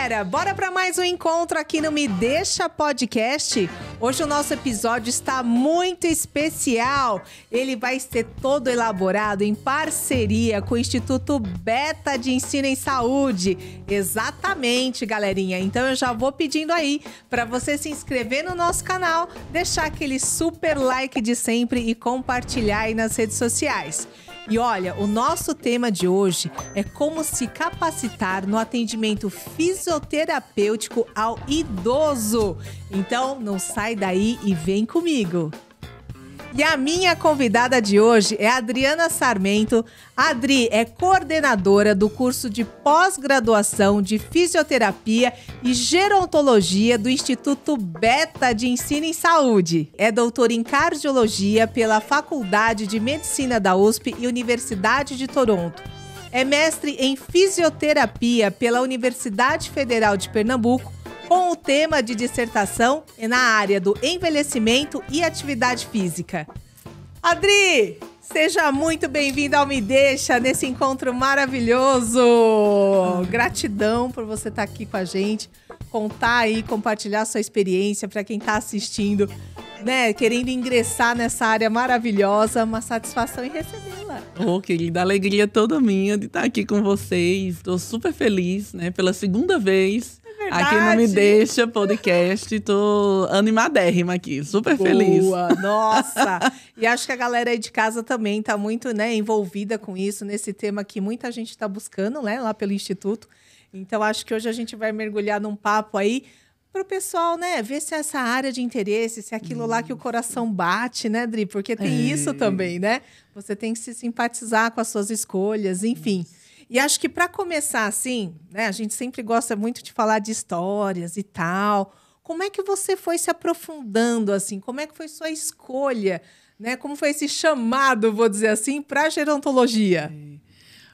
galera, bora para mais um encontro aqui no Me Deixa Podcast. Hoje o nosso episódio está muito especial. Ele vai ser todo elaborado em parceria com o Instituto Beta de Ensino em Saúde. Exatamente, galerinha. Então eu já vou pedindo aí para você se inscrever no nosso canal, deixar aquele super like de sempre e compartilhar aí nas redes sociais. E olha, o nosso tema de hoje é como se capacitar no atendimento fisioterapêutico ao idoso. Então, não sai daí e vem comigo. E a minha convidada de hoje é a Adriana Sarmento. A Adri é coordenadora do curso de pós-graduação de Fisioterapia e Gerontologia do Instituto Beta de Ensino em Saúde. É doutora em Cardiologia pela Faculdade de Medicina da USP e Universidade de Toronto. É mestre em Fisioterapia pela Universidade Federal de Pernambuco, com o tema de dissertação na área do envelhecimento e atividade física. Adri, seja muito bem-vinda ao Me Deixa, nesse encontro maravilhoso. Gratidão por você estar aqui com a gente, contar aí, compartilhar sua experiência para quem está assistindo, né, querendo ingressar nessa área maravilhosa. Uma satisfação em recebê-la. Ô, querida, alegria toda minha de estar aqui com vocês. Estou super feliz, né, pela segunda vez. Aqui no Me Deixa Podcast, tô animadérrima aqui, super feliz. Boa, nossa! E acho que a galera aí de casa também tá muito, né, envolvida com isso, nesse tema que muita gente está buscando, né, lá pelo Instituto. Então, acho que hoje a gente vai mergulhar num papo aí para o pessoal, né, ver se essa área de interesse, se é aquilo lá que o coração bate, né, Dri? Porque tem isso também, né? Você tem que se simpatizar com as suas escolhas, enfim. E acho que para começar assim, né, a gente sempre gosta muito de falar de histórias e tal. Como é que você foi se aprofundando assim? Como é que foi sua escolha, né? Como foi esse chamado, vou dizer assim, para a gerontologia?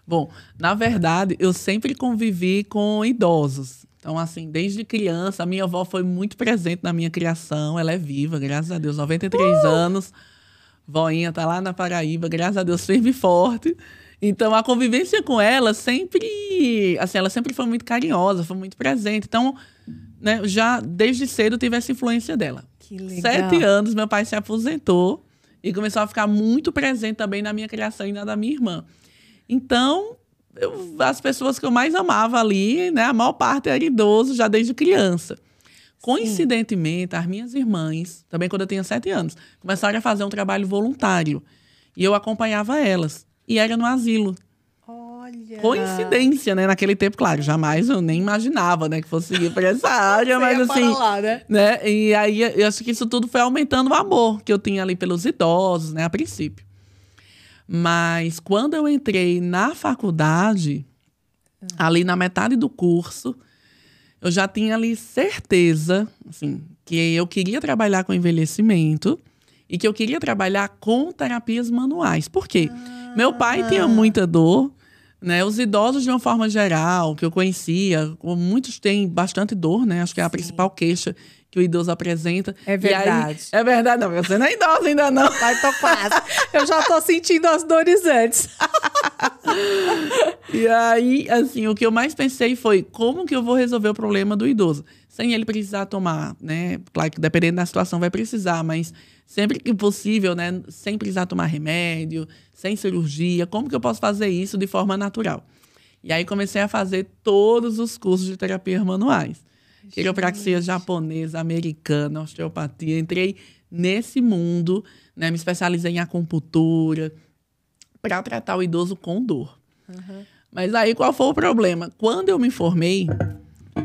Bom, na verdade, eu sempre convivi com idosos. Então, assim, desde criança, a minha avó foi muito presente na minha criação. Ela é viva, graças a Deus, 93 anos. Voinha tá lá na Paraíba, graças a Deus, firme e forte. Então, a convivência com ela sempre... Assim, ela sempre foi muito carinhosa, foi muito presente. Então, né, já desde cedo tive essa influência dela. Que legal. 7 anos, meu pai se aposentou e começou a ficar muito presente também na minha criação e na da minha irmã. Então, as pessoas que eu mais amava ali, né, a maior parte era idoso já desde criança. Coincidentemente, as minhas irmãs, também quando eu tinha 7 anos, começaram a fazer um trabalho voluntário. E eu acompanhava elas. E era no asilo. Olha! Coincidência, né? Naquele tempo, claro, jamais eu nem imaginava, né, que fosse ir para essa área, mas assim, lá, né? E aí eu acho que isso tudo foi aumentando o amor que eu tinha ali pelos idosos, né, a princípio. Mas quando eu entrei na faculdade, ali na metade do curso, eu já tinha ali certeza, assim, que eu queria trabalhar com envelhecimento e que eu queria trabalhar com terapias manuais. Por quê? Meu pai tinha muita dor, né? Os idosos, de uma forma geral, que eu conhecia, muitos têm bastante dor, né? Acho que é a principal queixa que o idoso apresenta. É verdade. Aí, é verdade, não. Você não é idosa ainda, não. Mas tô quase. Eu já tô sentindo as dores antes. E aí, assim, o que eu mais pensei foi como que eu vou resolver o problema do idoso? Sem ele precisar tomar, né? Claro que dependendo da situação vai precisar, mas sempre que possível, né? Sem precisar tomar remédio, sem cirurgia. Como que eu posso fazer isso de forma natural? E aí comecei a fazer todos os cursos de terapias manuais. Quiropraxia japonesa, americana, osteopatia. Entrei nesse mundo, né? Me especializei em acupuntura para tratar o idoso com dor. Mas aí qual foi o problema? Quando eu me formei,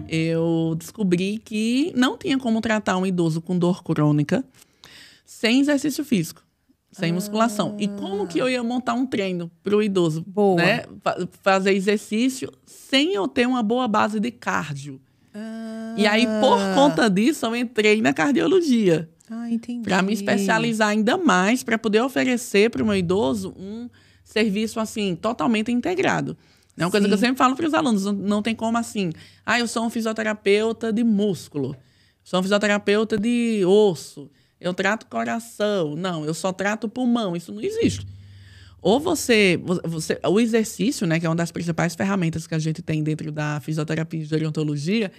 eu descobri que não tinha como tratar um idoso com dor crônica sem exercício físico, sem musculação. E como que eu ia montar um treino para o idoso? Boa. Né? Fazer exercício sem eu ter uma boa base de cardio. E aí, por conta disso, eu entrei na cardiologia. Entendi. Para me especializar ainda mais, para poder oferecer para o meu idoso um serviço, assim, totalmente integrado. É uma coisa que eu sempre falo para os alunos, não tem como assim, eu sou um fisioterapeuta de músculo, sou um fisioterapeuta de osso, eu trato coração. Não, eu só trato pulmão, isso não existe. Ou o exercício, né, que é uma das principais ferramentas que a gente tem dentro da fisioterapia e gerontologia,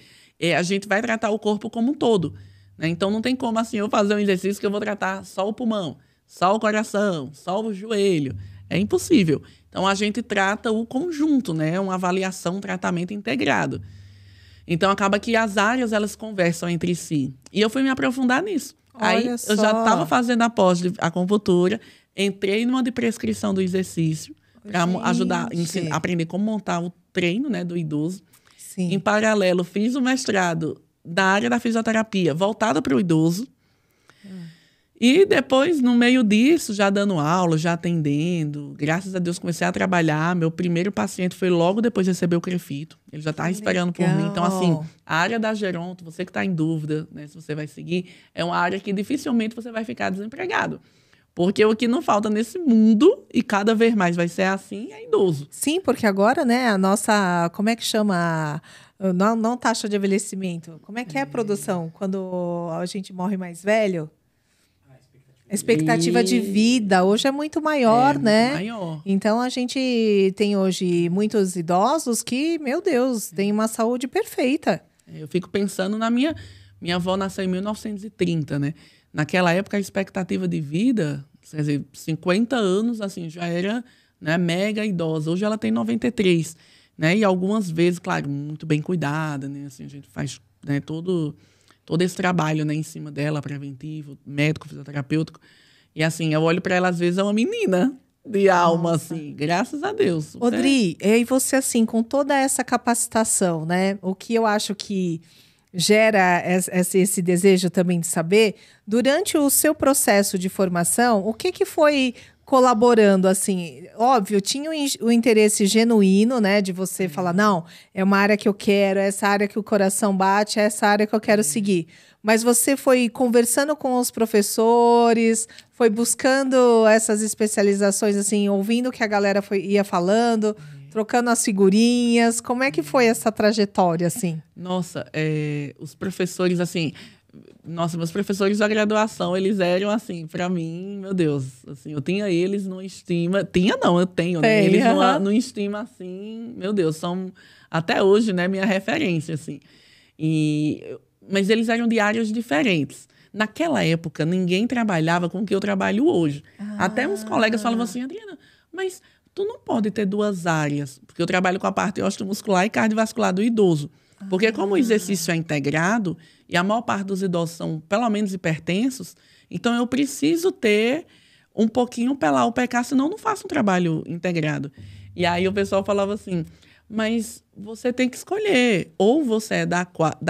a gente vai tratar o corpo como um todo, né? Então, não tem como, assim, eu fazer um exercício que eu vou tratar só o pulmão, só o coração, só o joelho. É impossível. Então, a gente trata o conjunto, né? Uma avaliação, um tratamento integrado. Então, acaba que as áreas, elas conversam entre si. E eu fui me aprofundar nisso. Aí, eu já estava fazendo a pós de acupuntura, entrei numa de prescrição do exercício, para ajudar, aprender como montar o treino, né, do idoso. Sim. Em paralelo, fiz o mestrado da área da fisioterapia, voltada para o idoso. E depois, no meio disso, já dando aula, já atendendo, graças a Deus comecei a trabalhar. Meu primeiro paciente foi logo depois de receber o Crefito. Ele já estava esperando por mim. Então, assim, a área da geronto, você que está em dúvida, né, se você vai seguir, é uma área que dificilmente você vai ficar desempregado. Porque o que não falta nesse mundo, e cada vez mais vai ser assim, é idoso. Sim, porque agora, né, a nossa, como é que chama? Não taxa de envelhecimento. Como é que é a produção quando a gente morre mais velho? A expectativa de vida hoje é muito maior, né? Muito maior. Então, a gente tem hoje muitos idosos que, meu Deus, têm uma saúde perfeita. Eu fico pensando na minha avó nasceu em 1930, né? Naquela época, a expectativa de vida, quer dizer, 50 anos, assim, já era, né, mega idosa. Hoje ela tem 93, né? E algumas vezes, claro, muito bem cuidada, né? Assim, a gente faz, né, todo esse trabalho, né, em cima dela, preventivo, médico, fisioterapêutico. E assim, eu olho para ela, às vezes, é uma menina de alma, assim, graças a Deus. Odri, e você, assim, com toda essa capacitação, né? O que eu acho que gera esse desejo também de saber, durante o seu processo de formação, o que foi colaborando, assim? Óbvio, tinha o interesse genuíno, né, de você falar, não, é uma área que eu quero, é essa área que o coração bate, é essa área que eu quero seguir. Mas você foi conversando com os professores, foi buscando essas especializações, assim, ouvindo o que a galera ia falando, trocando as figurinhas. Como é que foi essa trajetória, assim? Nossa, os professores, assim... Nossa, meus professores da graduação, eles eram, assim, pra mim, meu Deus, assim, eu tinha eles numa estima... Tinha não, eu tenho, né? Eles numa estima, assim, meu Deus, são até hoje, né, minha referência, assim. Mas eles eram de áreas diferentes. Naquela época, ninguém trabalhava com o que eu trabalho hoje. Até uns colegas falavam assim, Adriana, mas tu não pode ter duas áreas, porque eu trabalho com a parte osteomuscular e cardiovascular do idoso. Porque como o exercício é integrado, e a maior parte dos idosos são, pelo menos, hipertensos, então eu preciso ter um pouquinho pelar o PK, senão eu não faço um trabalho integrado. E aí o pessoal falava assim, mas você tem que escolher, ou você é da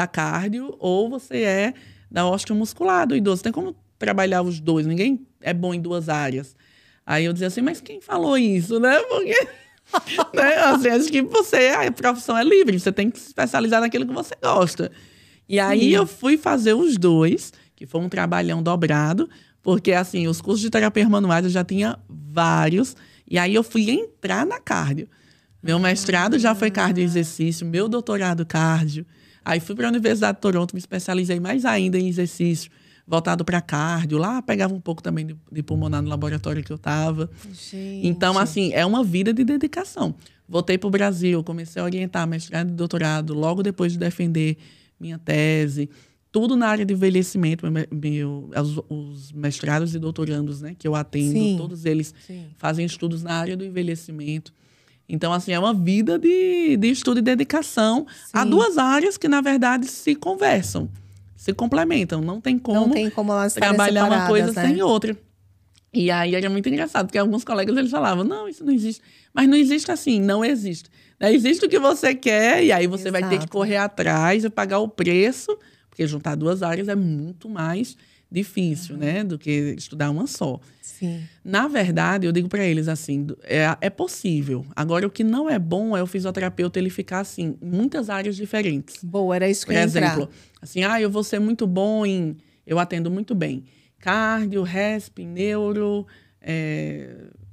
cardio, ou você é da osteomuscular do idoso. Tem como trabalhar os dois, ninguém é bom em duas áreas. Aí eu dizia assim, mas quem falou isso, né? Porque... né? Assim, acho que a profissão é livre, você tem que se especializar naquilo que você gosta. E aí eu fui fazer os dois, que foi um trabalhão dobrado, porque assim, os cursos de terapia manuais eu já tinha vários, e aí eu fui entrar na cardio. Meu mestrado já foi cardio exercício, meu doutorado cardio. Aí fui para a Universidade de Toronto, me especializei mais ainda em exercício voltado para cardio. Lá pegava um pouco também de pulmonar no laboratório que eu estava. Então, assim, é uma vida de dedicação. Voltei para o Brasil, comecei a orientar mestrado e doutorado, logo depois de defender minha tese. Tudo na área de envelhecimento. Os mestrados e doutorandos, né, que eu atendo, todos eles fazem estudos na área do envelhecimento. Então, assim, é uma vida de estudo e dedicação a duas áreas que, na verdade, se conversam. Se complementam, não tem como elas trabalhar uma coisa, né, sem outra. E aí era muito engraçado, porque alguns colegas eles falavam, não, isso não existe. Mas não existe assim, não existe. Existe o que você quer, e aí você vai ter que correr atrás e pagar o preço, porque juntar duas áreas é muito mais difícil, né, do que estudar uma só. Sim. Na verdade, eu digo para eles assim, é possível. Agora, o que não é bom é o fisioterapeuta ele ficar assim, em muitas áreas diferentes. Boa, era isso que eu ia entrar. Por exemplo, assim, eu vou ser muito bom eu atendo muito bem cardio, resp, neuro,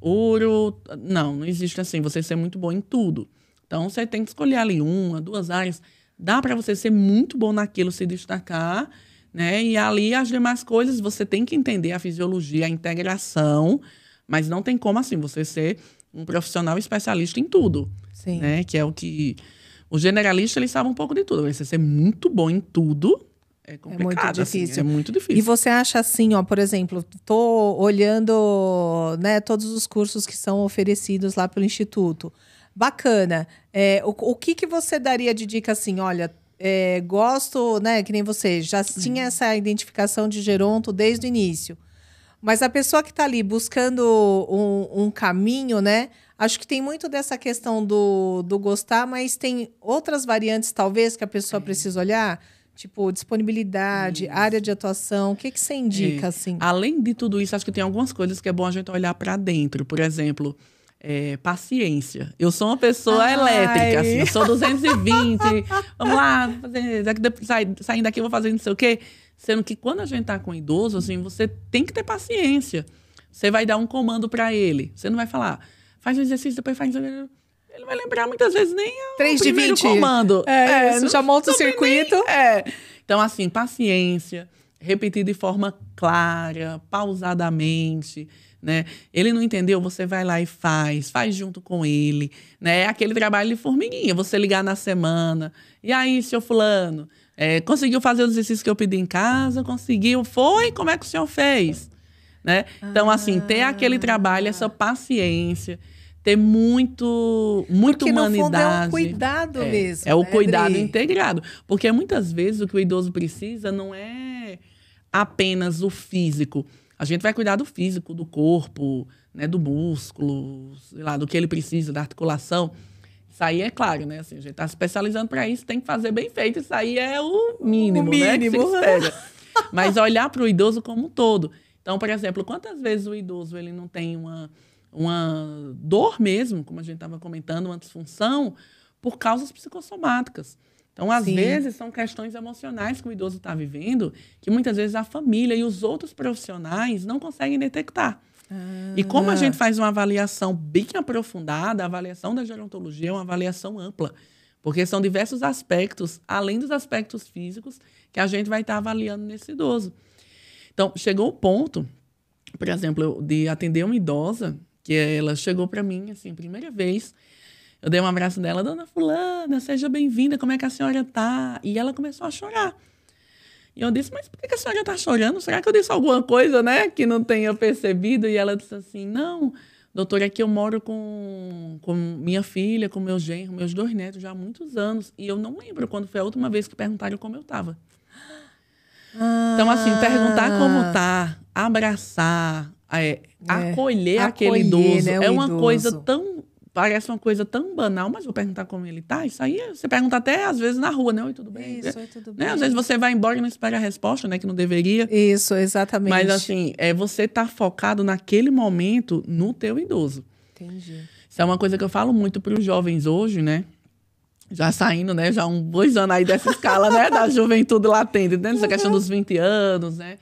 uro. Não existe assim, você ser muito bom em tudo. Então, você tem que escolher ali uma, duas áreas. Dá para você ser muito bom naquilo, se destacar, né? E ali as demais coisas você tem que entender a fisiologia, a integração, Mas não tem como, assim, você ser um profissional especialista em tudo. Sim. Né? Que é o que... O generalista, ele sabe um pouco de tudo. Você ser muito bom em tudo é complicado. É muito difícil. Assim, é muito difícil. E você acha assim, ó, por exemplo, tô olhando, né, todos os cursos que são oferecidos lá pelo Instituto. Bacana. O que você daria de dica assim, olha, gosto, né, que nem você, já tinha essa identificação de geronto desde o início. Mas a pessoa que está ali buscando um caminho, né? Acho que tem muito dessa questão do gostar, mas tem outras variantes, talvez, que a pessoa precisa olhar. Tipo, disponibilidade, área de atuação. O que você indica, assim? Além de tudo isso, acho que tem algumas coisas que é bom a gente olhar para dentro. Por exemplo, paciência. Eu sou uma pessoa elétrica, assim. Eu sou 220. Vamos lá, saindo daqui, eu vou fazer não sei o quê. Sendo que quando a gente tá com idoso, assim, você tem que ter paciência. Você vai dar um comando para ele. Você não vai falar, faz um exercício, depois faz... Ele vai lembrar muitas vezes nem o 3 de primeiro 20. comando. Isso, já monta o circuito. Então, assim, paciência, repetir de forma clara, pausadamente, né? Ele não entendeu, você vai lá e faz junto com ele, né? É aquele trabalho de formiguinha, você ligar na semana. E aí, seu fulano, conseguiu fazer os exercícios que eu pedi em casa? Conseguiu? Foi? Como é que o senhor fez? Né? Então, assim, ter aquele trabalho, essa paciência, ter muita porque, humanidade. No fundo, é um cuidado mesmo. É o cuidado integrado. Porque muitas vezes o que o idoso precisa não é apenas o físico. A gente vai cuidar do físico, do corpo, né, do músculo, sei lá, do que ele precisa, da articulação. Isso aí é claro, né? Assim, a gente está se especializando para isso, tem que fazer bem feito. Isso aí é o mínimo, né? Que se espera. Mas olhar para o idoso como um todo. Então, por exemplo, quantas vezes o idoso ele não tem uma dor mesmo, como a gente estava comentando, uma disfunção, por causas psicossomáticas. Então, às vezes, são questões emocionais que o idoso está vivendo, que muitas vezes a família e os outros profissionais não conseguem detectar. E como a gente faz uma avaliação bem aprofundada, a avaliação da gerontologia é uma avaliação ampla, porque são diversos aspectos, além dos aspectos físicos, que a gente vai estar avaliando nesse idoso. Então, chegou o ponto, por exemplo, de atender uma idosa, que ela chegou para mim, assim, primeira vez, eu dei um abraço dela, dona fulana, seja bem-vinda, como é que a senhora tá? E ela começou a chorar. E eu disse, mas por que a senhora está chorando? Será que eu disse alguma coisa, né, que não tenha percebido? E ela disse assim, não, doutora, aqui eu moro com minha filha, com meu genro, meus 2 netos já há muitos anos. E eu não lembro quando foi a última vez que perguntaram como eu estava. Então, assim, perguntar como tá, abraçar, acolher aquele idoso, né, é uma coisa tão... Parece uma coisa tão banal, mas vou perguntar como ele tá. Isso aí você pergunta até, às vezes, na rua, né? Oi, tudo bem? Isso, oi, tudo né? bem. Às vezes você vai embora e não espera a resposta, né? Que não deveria. Isso, exatamente. Mas, assim, você tá focado naquele momento no teu idoso. Entendi. Isso é uma coisa que eu falo muito para os jovens hoje, né? Já saindo, né? Já 2 anos aí dessa escala, né? Da juventude latente, né? Essa questão dos 20 anos, né?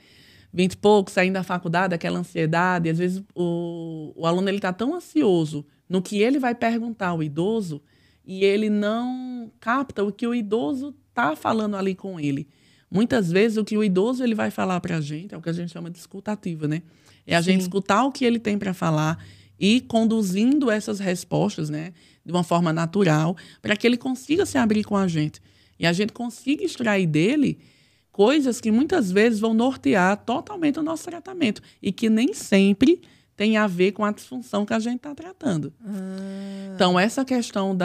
20 e poucos, saindo da faculdade, aquela ansiedade. Às vezes o aluno ele tá tão ansioso no que ele vai perguntar ao idoso e ele não capta o que o idoso tá falando ali com ele. Muitas vezes o que o idoso ele vai falar para a gente é o que a gente chama de escuta ativa, né? É a gente escutar o que ele tem para falar e conduzindo essas respostas, né, de uma forma natural, para que ele consiga se abrir com a gente. E a gente consiga extrair dele coisas que muitas vezes vão nortear totalmente o nosso tratamento e que nem sempre tem a ver com a disfunção que a gente está tratando. Então, essa questão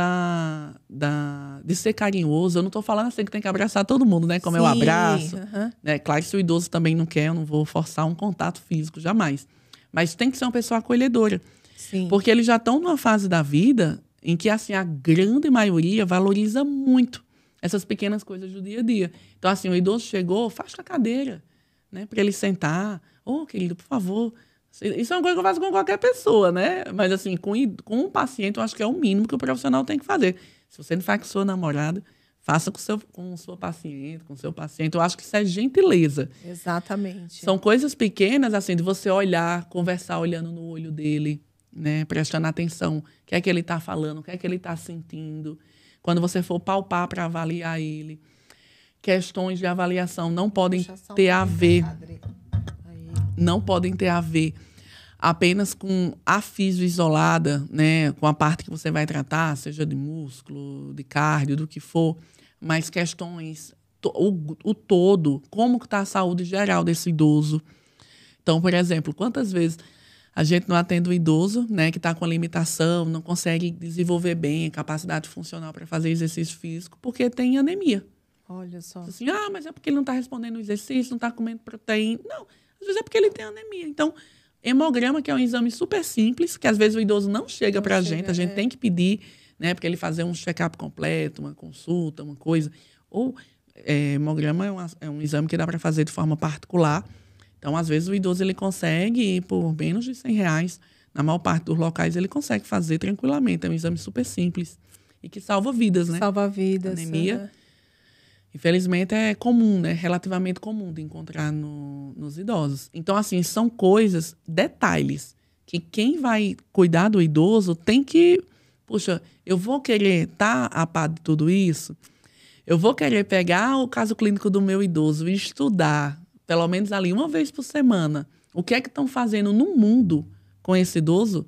de ser carinhoso, eu não estou falando assim que tem que abraçar todo mundo, né? Como eu abraço. Né? Claro que se o idoso também não quer, eu não vou forçar um contato físico, jamais. Mas tem que ser uma pessoa acolhedora. Sim. Porque eles já estão numa fase da vida em que, assim, a grande maioria valoriza muito essas pequenas coisas do dia a dia. Então, assim, o idoso chegou, faz a cadeira, né? Para ele sentar. Ô, querido, por favor. Isso é uma coisa que eu faço com qualquer pessoa, né? Mas, assim, com um paciente, eu acho que é o mínimo que o profissional tem que fazer. Se você não faz com sua namorada, faça com sua paciente, com seu paciente. Eu acho que isso é gentileza. Exatamente. São coisas pequenas, assim, de você olhar, conversar olhando no olho dele, né? Prestando atenção. O que é que ele está falando, o que é que ele está sentindo. Quando você for palpar para avaliar ele. Questões de avaliação não podem ter a ver. Não podem ter a ver. apenas com a fisio isolada, né, com a parte que você vai tratar, seja de músculo, de cardio, do que for, mas questões, o todo, como que está a saúde geral desse idoso. Então, por exemplo, quantas vezes a gente não atende um idoso, né, que está com limitação, não consegue desenvolver bem a capacidade funcional para fazer exercício físico, porque tem anemia. Olha só. Assim, mas é porque ele não está respondendo o exercício, não está comendo proteína. Não, às vezes é porque ele tem anemia. Então, hemograma, que é um exame super simples, que às vezes o idoso não chega para a gente tem que pedir, né, para ele fazer um check-up completo, uma consulta, uma coisa. Ou hemograma é um exame que dá para fazer de forma particular. Então, às vezes, o idoso ele consegue, por menos de R$100, na maior parte dos locais, ele consegue fazer tranquilamente. É um exame super simples e que salva vidas, né? Salva vidas. Anemia, infelizmente, é comum, né? Relativamente comum de encontrar nos idosos. Então, assim, são coisas, detalhes, que quem vai cuidar do idoso tem que... Puxa, eu vou querer estar a par de tudo isso? Eu vou querer pegar o caso clínico do meu idoso e estudar, pelo menos ali uma vez por semana, o que é que estão fazendo no mundo com esse idoso?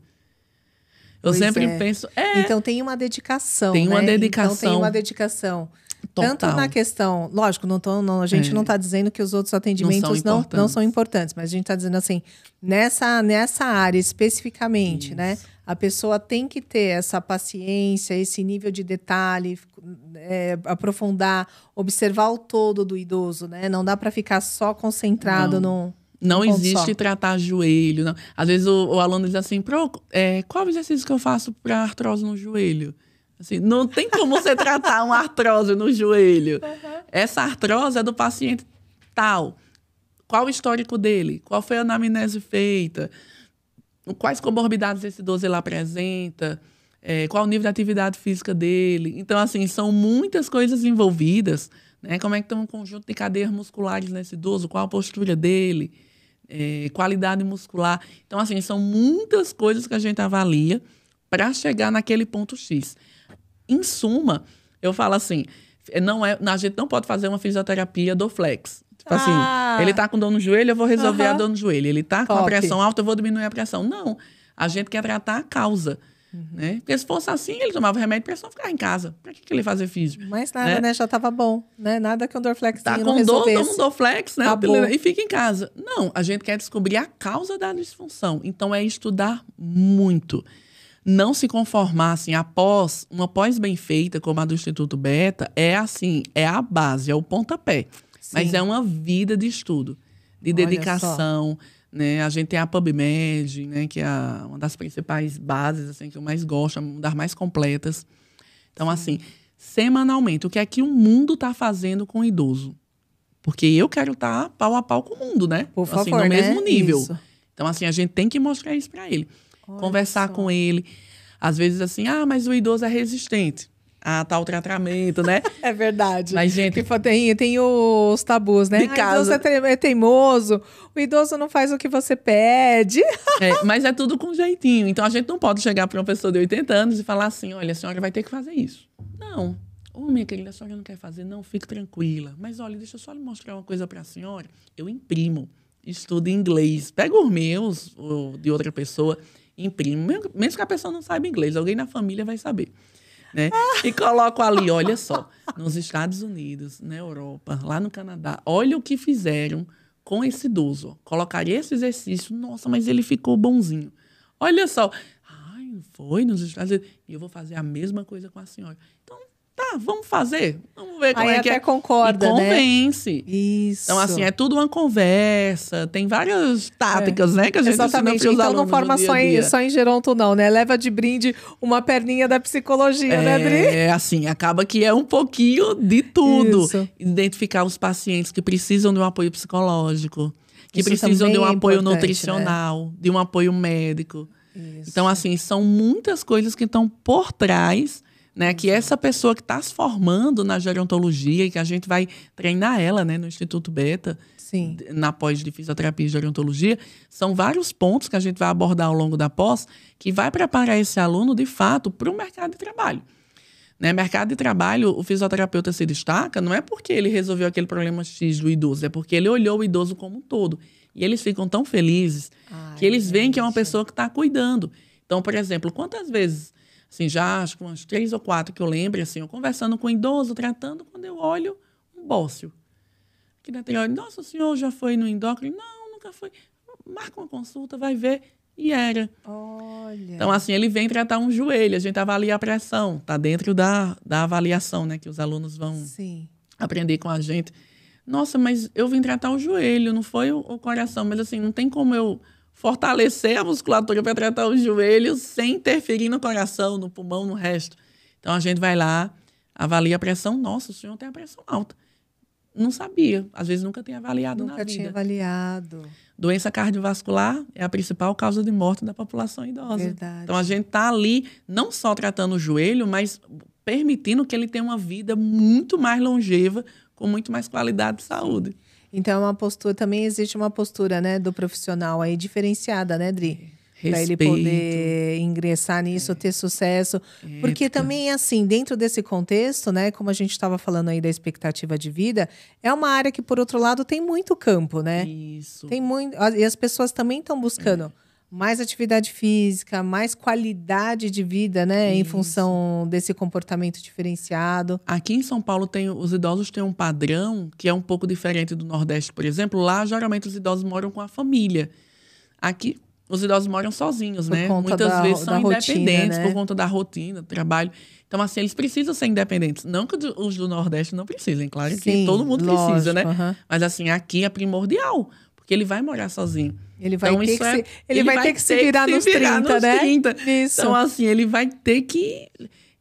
Eu sempre penso... Então tem uma dedicação, Tem uma né? dedicação. Então tem uma dedicação. Total. Tanto na questão... Lógico, a gente não está dizendo que os outros atendimentos não são importantes, mas a gente está dizendo assim, nessa área especificamente, isso, né? A pessoa tem que ter essa paciência, esse nível de detalhe, aprofundar, observar o todo do idoso, né? Não dá para ficar só concentrado num Não existe tratar joelho. Não. Às vezes o aluno diz assim, qual o exercício que eu faço para artrose no joelho? Assim, não tem como você tratar uma artrose no joelho. Uhum. Essa artrose é do paciente tal. Qual o histórico dele? Qual foi a anamnese feita? Quais comorbidades esse idoso ele apresenta? Qual o nível de atividade física dele? Então, assim, são muitas coisas envolvidas, né? Como é que tem um conjunto de cadeias musculares nesse idoso? Qual a postura dele? Qualidade muscular. Então, assim, são muitas coisas que a gente avalia para chegar naquele ponto X. Em suma, eu falo assim, a gente não pode fazer uma fisioterapia do flex. Tipo assim, ele tá com dor no joelho, eu vou resolver a dor no joelho. Ele tá com a pressão alta, eu vou diminuir a pressão. Não, a gente quer tratar a causa. Né? Porque se fosse assim, ele tomava remédio de pressão e ficava em casa. Pra que ele fazia físio? Mas nada, né? Já tava bom. Né? Nada que um Dorflex não resolvesse. Tá com dor, toma um Dorflex, né? E fica em casa. Não, a gente quer descobrir a causa da disfunção. Então, é estudar muito. Não se conformar, assim, após uma pós bem feita, como a do Instituto Beta, é a base, é o pontapé. Sim. Mas é uma vida de estudo, de dedicação, né? A gente tem a PubMed, né? Que é uma das principais bases, assim, que eu mais gosto, uma das mais completas. Então, assim, semanalmente, o que é que o mundo está fazendo com o idoso? Porque eu quero estar pau a pau com o mundo, né? Por favor, no mesmo nível. Isso. Então, assim, a gente tem que mostrar isso para ele. Conversar com ele. Às vezes, assim, mas o idoso é resistente a tal tratamento, né? É verdade. Mas, gente... Tem os tabus, né? De casa. O idoso é teimoso, o idoso não faz o que você pede. Mas é tudo com jeitinho. Então, a gente não pode chegar para uma pessoa de 80 anos e falar assim, olha, a senhora vai ter que fazer isso. Não. Minha querida, a senhora não quer fazer? Não, fique tranquila. Mas, olha, deixa eu só lhe mostrar uma coisa para a senhora. Eu imprimo, estudo em inglês. Pego os meus, ou de outra pessoa... imprimo, mesmo que a pessoa não saiba inglês, alguém na família vai saber, né? E coloco ali, olha só, nos Estados Unidos, na Europa, lá no Canadá, olha o que fizeram com esse idoso. Colocaria esse exercício, nossa, mas ele ficou bonzinho. Olha só, foi nos Estados Unidos, e eu vou fazer a mesma coisa com a senhora. Então, vamos fazer. Vamos ver como é que é. Aí até concorda, e convence. Né? Isso. Então, assim, é tudo uma conversa. Tem várias táticas, né? Que a gente exatamente. ensina Então, não forma só em geronto, não, né? Leva de brinde uma perninha da psicologia, né, Dri? Assim, acaba que é um pouquinho de tudo. Isso. Identificar os pacientes que precisam de um apoio psicológico, que Isso precisam de um apoio nutricional, nutricional, de um apoio médico. Isso. Então, assim, são muitas coisas que estão por trás, né, que essa pessoa que está se formando na gerontologia e que a gente vai treinar ela, né, no Instituto Beta, Sim. na pós de fisioterapia e gerontologia, são vários pontos que a gente vai abordar ao longo da pós que vai preparar esse aluno, de fato, para o mercado de trabalho. Né, mercado de trabalho, o fisioterapeuta se destaca, não é porque ele resolveu aquele problema X do idoso, é porque ele olhou o idoso como um todo. E eles ficam tão felizes que eles veem que é uma pessoa que está cuidando. Então, por exemplo, quantas vezes, assim, já acho que umas 3 ou 4 que eu lembro, assim, eu conversando com um idoso, tratando, quando eu olho um bócio. Aqui na tireoide, nossa, o senhor já foi no endócrino? Não, nunca foi. Marca uma consulta, vai ver. E era. Olha. Então, assim, ele vem tratar um joelho, a gente avalia a pressão, está dentro da avaliação, né, que os alunos vão aprender com a gente. Nossa, mas eu vim tratar o joelho, não foi o coração, mas assim, não tem como eu fortalecer a musculatura para tratar o joelho sem interferir no coração, no pulmão, no resto. Então, a gente vai lá, avalia a pressão, nossa, o senhor tem a pressão alta. Não sabia, às vezes nunca tinha avaliado na vida. Nunca tinha avaliado. Doença cardiovascular é a principal causa de morte da população idosa. Verdade. Então, a gente está ali não só tratando o joelho, mas permitindo que ele tenha uma vida muito mais longeva, com muito mais qualidade de saúde. Então, é uma postura, também existe uma postura, né, do profissional aí diferenciada, né, Dri? Para ele poder ingressar nisso, ter sucesso. Porque também, assim, dentro desse contexto, né, como a gente estava falando aí da expectativa de vida, é uma área que, por outro lado, tem muito campo, né? Isso. Tem muito, e as pessoas também estão buscando mais atividade física, mais qualidade de vida, né, em função desse comportamento diferenciado. Aqui em São Paulo, os idosos têm um padrão que é um pouco diferente do Nordeste, por exemplo. Lá, geralmente, os idosos moram com a família. Aqui, os idosos moram sozinhos, né? Muitas vezes são independentes, né? Por conta da rotina, do trabalho. Então, assim, eles precisam ser independentes. Não que os do Nordeste não precisem, claro que todo mundo precisa, né? Mas, assim, aqui é primordial, porque ele vai morar sozinho. Ele vai, então, ele vai ter que se virar nos 30, né? 30. Isso. Então, assim, ele vai ter que...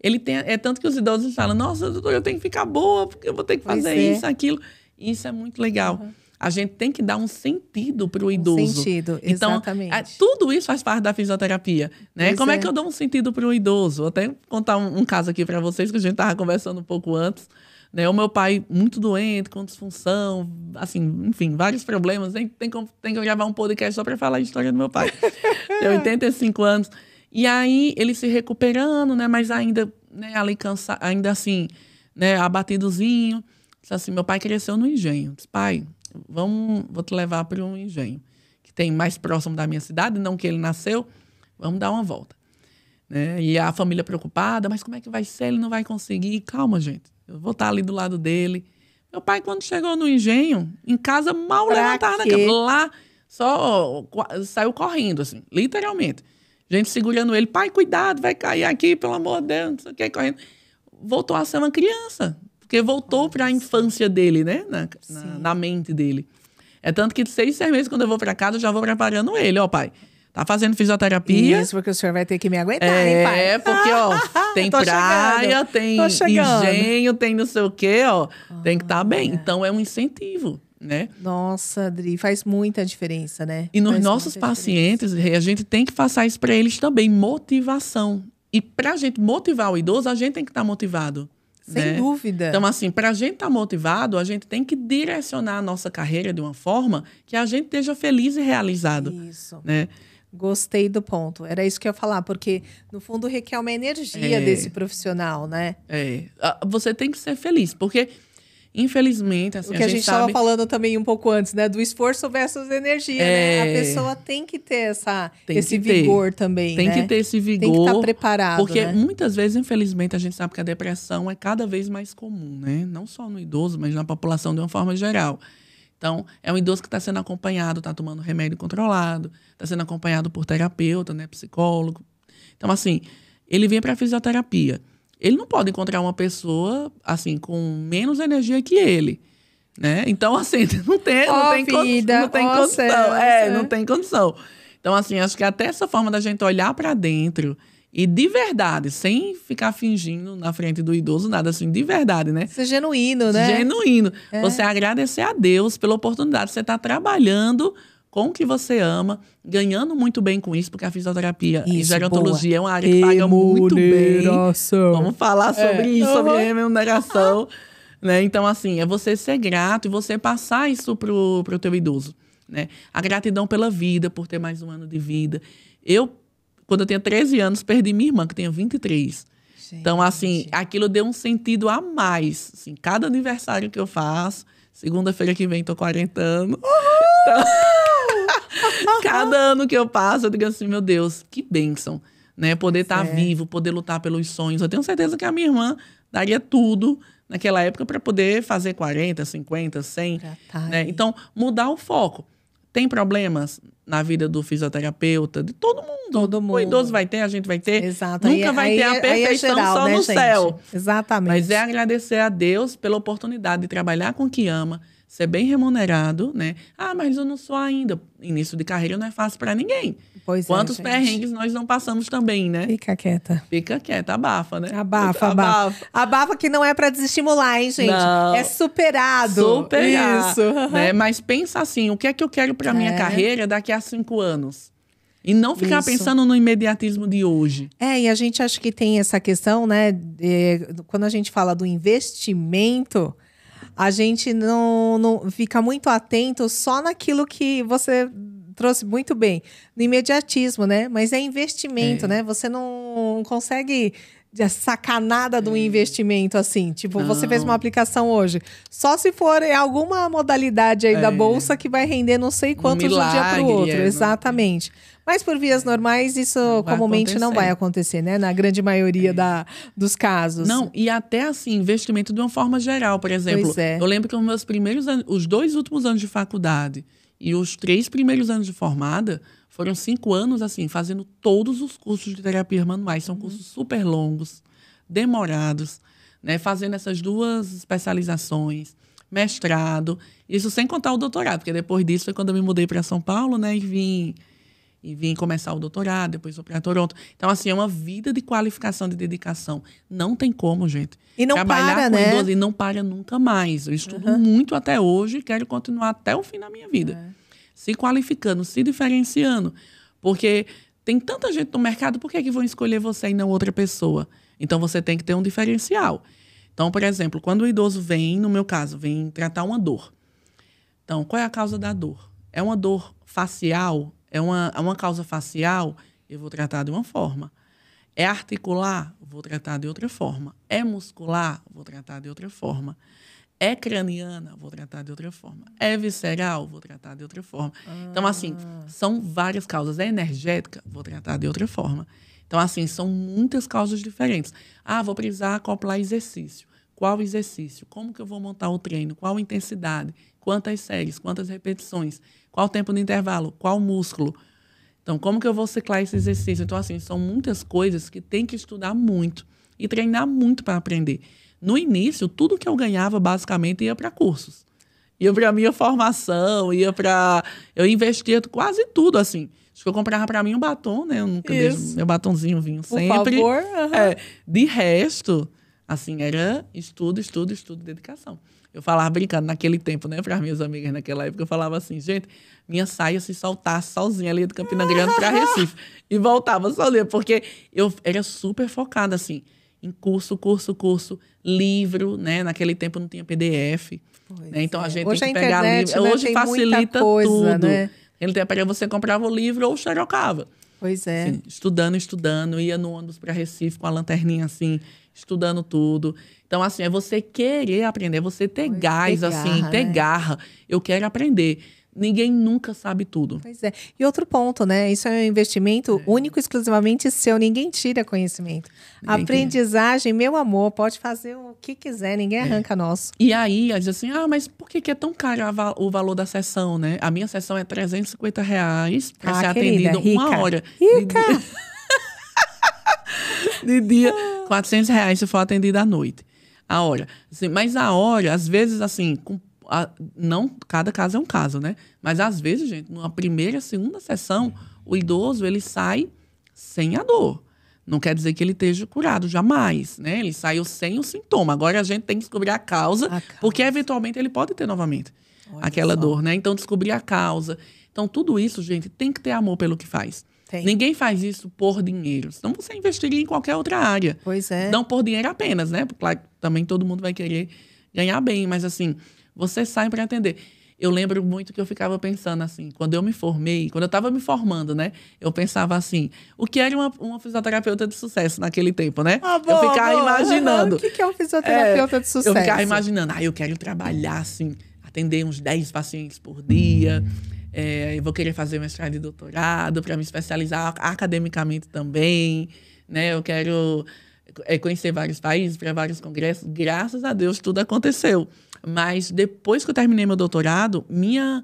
É tanto que os idosos falam, nossa, doutor, eu tenho que ficar boa, porque eu vou ter que fazer isso, aquilo. Isso é muito legal. A gente tem que dar um sentido para o idoso. Sentido, exatamente. Então, tudo isso faz parte da fisioterapia, né? Como é que eu dou um sentido para o idoso? Vou até contar um caso aqui para vocês, que a gente estava conversando um pouco antes. Né? O meu pai, muito doente, com disfunção, assim, enfim, vários problemas. Tem que gravar um podcast só para falar a história do meu pai. Tem 85 anos. E aí, ele se recuperando, né? Mas ainda, né, ali ainda assim, né, abatidozinho. Disse assim, meu pai cresceu no Engenho. Disse, pai, vou te levar para um engenho que tem mais próximo da minha cidade, não que ele nasceu, vamos dar uma volta. Né? E a família preocupada, mas como é que vai ser? Ele não vai conseguir. Calma, gente, eu vou estar ali do lado dele. Meu pai, quando chegou no engenho, em casa, mal levantava na cama. Lá, só saiu correndo, assim, literalmente. Gente segurando ele, pai, cuidado, vai cair aqui, pelo amor de Deus, não sei o que, correndo. Voltou a ser uma criança. Porque voltou para a infância dele, né? Na mente dele. É tanto que 6 meses, quando eu vou para casa, eu já vou preparando ele. Ó, pai, tá fazendo fisioterapia. Isso, porque o senhor vai ter que me aguentar, hein, pai? É, porque, ó, tem praia, tem engenho, tem não sei o quê, ó. Tem que estar bem. Então, é um incentivo, né? Nossa, Adri, faz muita diferença, né? E nos nossos pacientes, a gente tem que passar isso para eles também, motivação. E para a gente motivar o idoso, a gente tem que estar motivado. Sem dúvida. Então, assim, para a gente estar motivado, a gente tem que direcionar a nossa carreira de uma forma que a gente esteja feliz e realizado. Isso. Né? Gostei do ponto. Era isso que eu ia falar, porque, no fundo, requer uma energia desse profissional, né? Você tem que ser feliz, porque, infelizmente, assim, o que a gente estava falando também um pouco antes, né? Do esforço versus energia, né? A pessoa tem que ter esse vigor também, Tem que ter esse vigor. Tem que estar preparado, porque né? muitas vezes, infelizmente, a gente sabe que a depressão é cada vez mais comum, né? Não só no idoso, mas na população de uma forma geral. Então, é um idoso que está sendo acompanhado, está tomando remédio controlado, está sendo acompanhado por terapeuta, né? Psicólogo. Então, assim, ele vem para a fisioterapia. Ele não pode encontrar uma pessoa, assim, com menos energia que ele, né? Então, assim, não tem condição. Não tem condição. Então, assim, acho que até essa forma da gente olhar para dentro e de verdade, sem ficar fingindo na frente do idoso, nada assim, de verdade, né? Ser genuíno, né? Genuíno. Você agradecer a Deus pela oportunidade. Você está trabalhando com o que você ama, ganhando muito bem com isso, porque a fisioterapia e gerontologia é uma área que paga muito bem. Vamos falar sobre isso, sobre remuneração. Né? Então, assim, é você ser grato e você passar isso pro teu idoso. Né? A gratidão pela vida, por ter mais um ano de vida. Quando eu tinha 13 anos, perdi minha irmã, que tinha 23. Gente. Então, assim, aquilo deu um sentido a mais. Assim, cada aniversário que eu faço, segunda-feira que vem, tô 40 anos. Então... Cada ano que eu passo, eu digo assim, meu Deus, que bênção, né? Poder estar vivo, poder lutar pelos sonhos. Eu tenho certeza que a minha irmã daria tudo naquela época para poder fazer 40, 50, 100. Né? Então, mudar o foco. Tem problemas na vida do fisioterapeuta, de todo mundo. Todo mundo. O idoso vai ter, a gente vai ter. Exato. Nunca vai ter a perfeição geral, só né, no gente? céu. Exatamente. Mas é agradecer a Deus pela oportunidade de trabalhar com o que ama, ser bem remunerado, né? Ah, mas eu não sou ainda. Início de carreira não é fácil para ninguém. Pois Quantos gente. perrengues nós não passamos também, né? Fica quieta. Fica quieta, abafa, né? Abafa. Abafa que não é pra desestimular, hein, gente? Não. É superado. Superar. Isso. Né? Mas pensa assim, o que é que eu quero pra minha carreira daqui a 5 anos? E não ficar pensando no imediatismo de hoje. E a gente acha que tem essa questão, né? Quando a gente fala do investimento, a gente não fica muito atento só naquilo que você trouxe muito bem, no imediatismo, né? Mas é investimento, né? Você não consegue sacar nada do investimento assim. Tipo, você fez uma aplicação hoje. Só se for em alguma modalidade aí da bolsa que vai render não sei quantos de um dia para o outro. Exatamente. Mas por vias normais, isso comumente não vai acontecer, né? Na grande maioria dos casos. Não, e até assim, investimento de uma forma geral, por exemplo. Eu lembro que os 2 últimos anos de faculdade e os 3 primeiros anos de formada foram 5 anos, assim, fazendo todos os cursos de terapia manuais. São cursos super longos, demorados, né? Fazendo essas 2 especializações, mestrado. Isso sem contar o doutorado, porque depois disso foi quando eu me mudei para São Paulo, né? E vim começar o doutorado, depois fui para Toronto. Então, assim, é uma vida de qualificação, de dedicação. Não tem como, gente. E não para, né? E não para nunca mais. Eu estudo muito até hoje e quero continuar até o fim da minha vida. Se qualificando, se diferenciando. Porque tem tanta gente no mercado, por que é que vão escolher você e não outra pessoa? Então, você tem que ter um diferencial. Então, por exemplo, quando o idoso vem, no meu caso, vem tratar uma dor. Então, qual é a causa da dor? É uma dor facial? É uma causa facial? Eu vou tratar de uma forma. É articular? Vou tratar de outra forma. É muscular? Vou tratar de outra forma. É craniana? Vou tratar de outra forma. É visceral? Vou tratar de outra forma. Então, assim, são várias causas. É energética? Vou tratar de outra forma. Então, assim, são muitas causas diferentes. Ah, vou precisar acoplar exercício. Qual exercício? Como que eu vou montar o treino? Qual intensidade? Quantas séries? Quantas repetições? Qual tempo de intervalo? Qual músculo? Então, como que eu vou ciclar esse exercício? Então, assim, são muitas coisas que tem que estudar muito e treinar muito para aprender. No início, tudo que eu ganhava, basicamente, ia para cursos. Ia para a minha formação, eu investia quase tudo, assim. Acho que eu comprava para mim um batom, né? Eu nunca deixo meu batonzinho vinho sempre. Por favor. De resto, assim, era estudo, dedicação. Eu falava brincando naquele tempo, né? Para as minhas amigas naquela época, eu falava assim, gente, minha saia se soltasse sozinha ali de Campina Grande para Recife. E voltava sozinha, porque eu era super focada, assim, em curso, livro, né? Naquele tempo não tinha PDF. Né? Então, a gente hoje tem que pegar internet, livro. Né, hoje facilita coisa, tudo. Né? Ele tem para você comprava o livro ou xerocava. Pois é. Assim, estudando, ia no ônibus para Recife com a lanterninha assim, estudando tudo. Então, assim, é você querer aprender, é você ter gás, assim, ter garra. Eu quero aprender. Ninguém nunca sabe tudo. Pois é. E outro ponto, né? Isso é um investimento único, exclusivamente seu. Ninguém tira conhecimento. Aprendizagem, meu amor, pode fazer o que quiser, ninguém arranca nosso. E aí, diz assim, mas por que é tão caro o valor da sessão, né? A minha sessão é R$350 para ser atendido uma hora. Rica! De dia, R$400 se for atendido à noite. A hora. Assim, mas a hora, às vezes, assim, não, cada caso é um caso, né? Mas às vezes, gente, numa primeira, segunda sessão, o idoso, ele sai sem a dor. Não quer dizer que ele esteja curado, jamais, né? Ele saiu sem o sintoma. Agora a gente tem que descobrir a causa, porque eventualmente ele pode ter novamente aquela dor, né? Então, descobrir a causa. Então, tudo isso, gente, tem que ter amor pelo que faz. Ninguém faz isso por dinheiro. Senão você investiria em qualquer outra área. Pois é. Não por dinheiro apenas, né? Porque, claro, também todo mundo vai querer ganhar bem, mas assim, você sai para atender. Eu lembro muito que eu ficava pensando assim, quando eu me formei, quando eu estava me formando, né? Eu pensava assim, o que era uma fisioterapeuta de sucesso naquele tempo, né? Eu ficava imaginando. O que é um fisioterapeuta de sucesso? Eu ficava imaginando, eu quero trabalhar assim, atender uns 10 pacientes por dia, Eu vou querer fazer mestrado e doutorado para me especializar academicamente também, né? Eu quero conhecer vários países, para vários congressos. Graças a Deus, tudo aconteceu. Mas depois que eu terminei meu doutorado, minha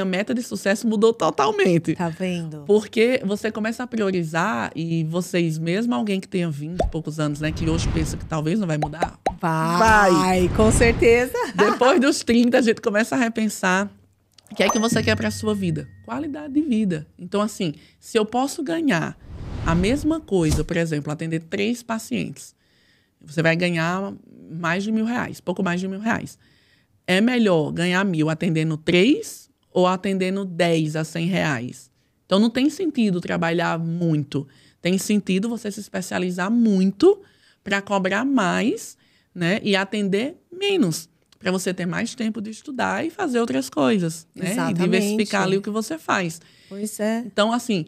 meta de sucesso mudou totalmente. Tá vendo? Porque você começa a priorizar e vocês, mesmo alguém que tenha 20 e poucos anos, né? Que hoje pensa que talvez não vai mudar. Vai, com certeza. Depois dos 30, a gente começa a repensar o que é que você quer para a sua vida. Qualidade de vida. Então, assim, se eu posso ganhar a mesma coisa, por exemplo, atender 3 pacientes, você vai ganhar mais de R$1.000, pouco mais de R$1.000. É melhor ganhar 1.000 atendendo 3 ou atendendo 10 a R$100? Então, não tem sentido trabalhar muito. Tem sentido você se especializar muito para cobrar mais, né? E atender menos, para você ter mais tempo de estudar e fazer outras coisas, né? Exatamente. E diversificar ali o que você faz. Pois é. Então, assim,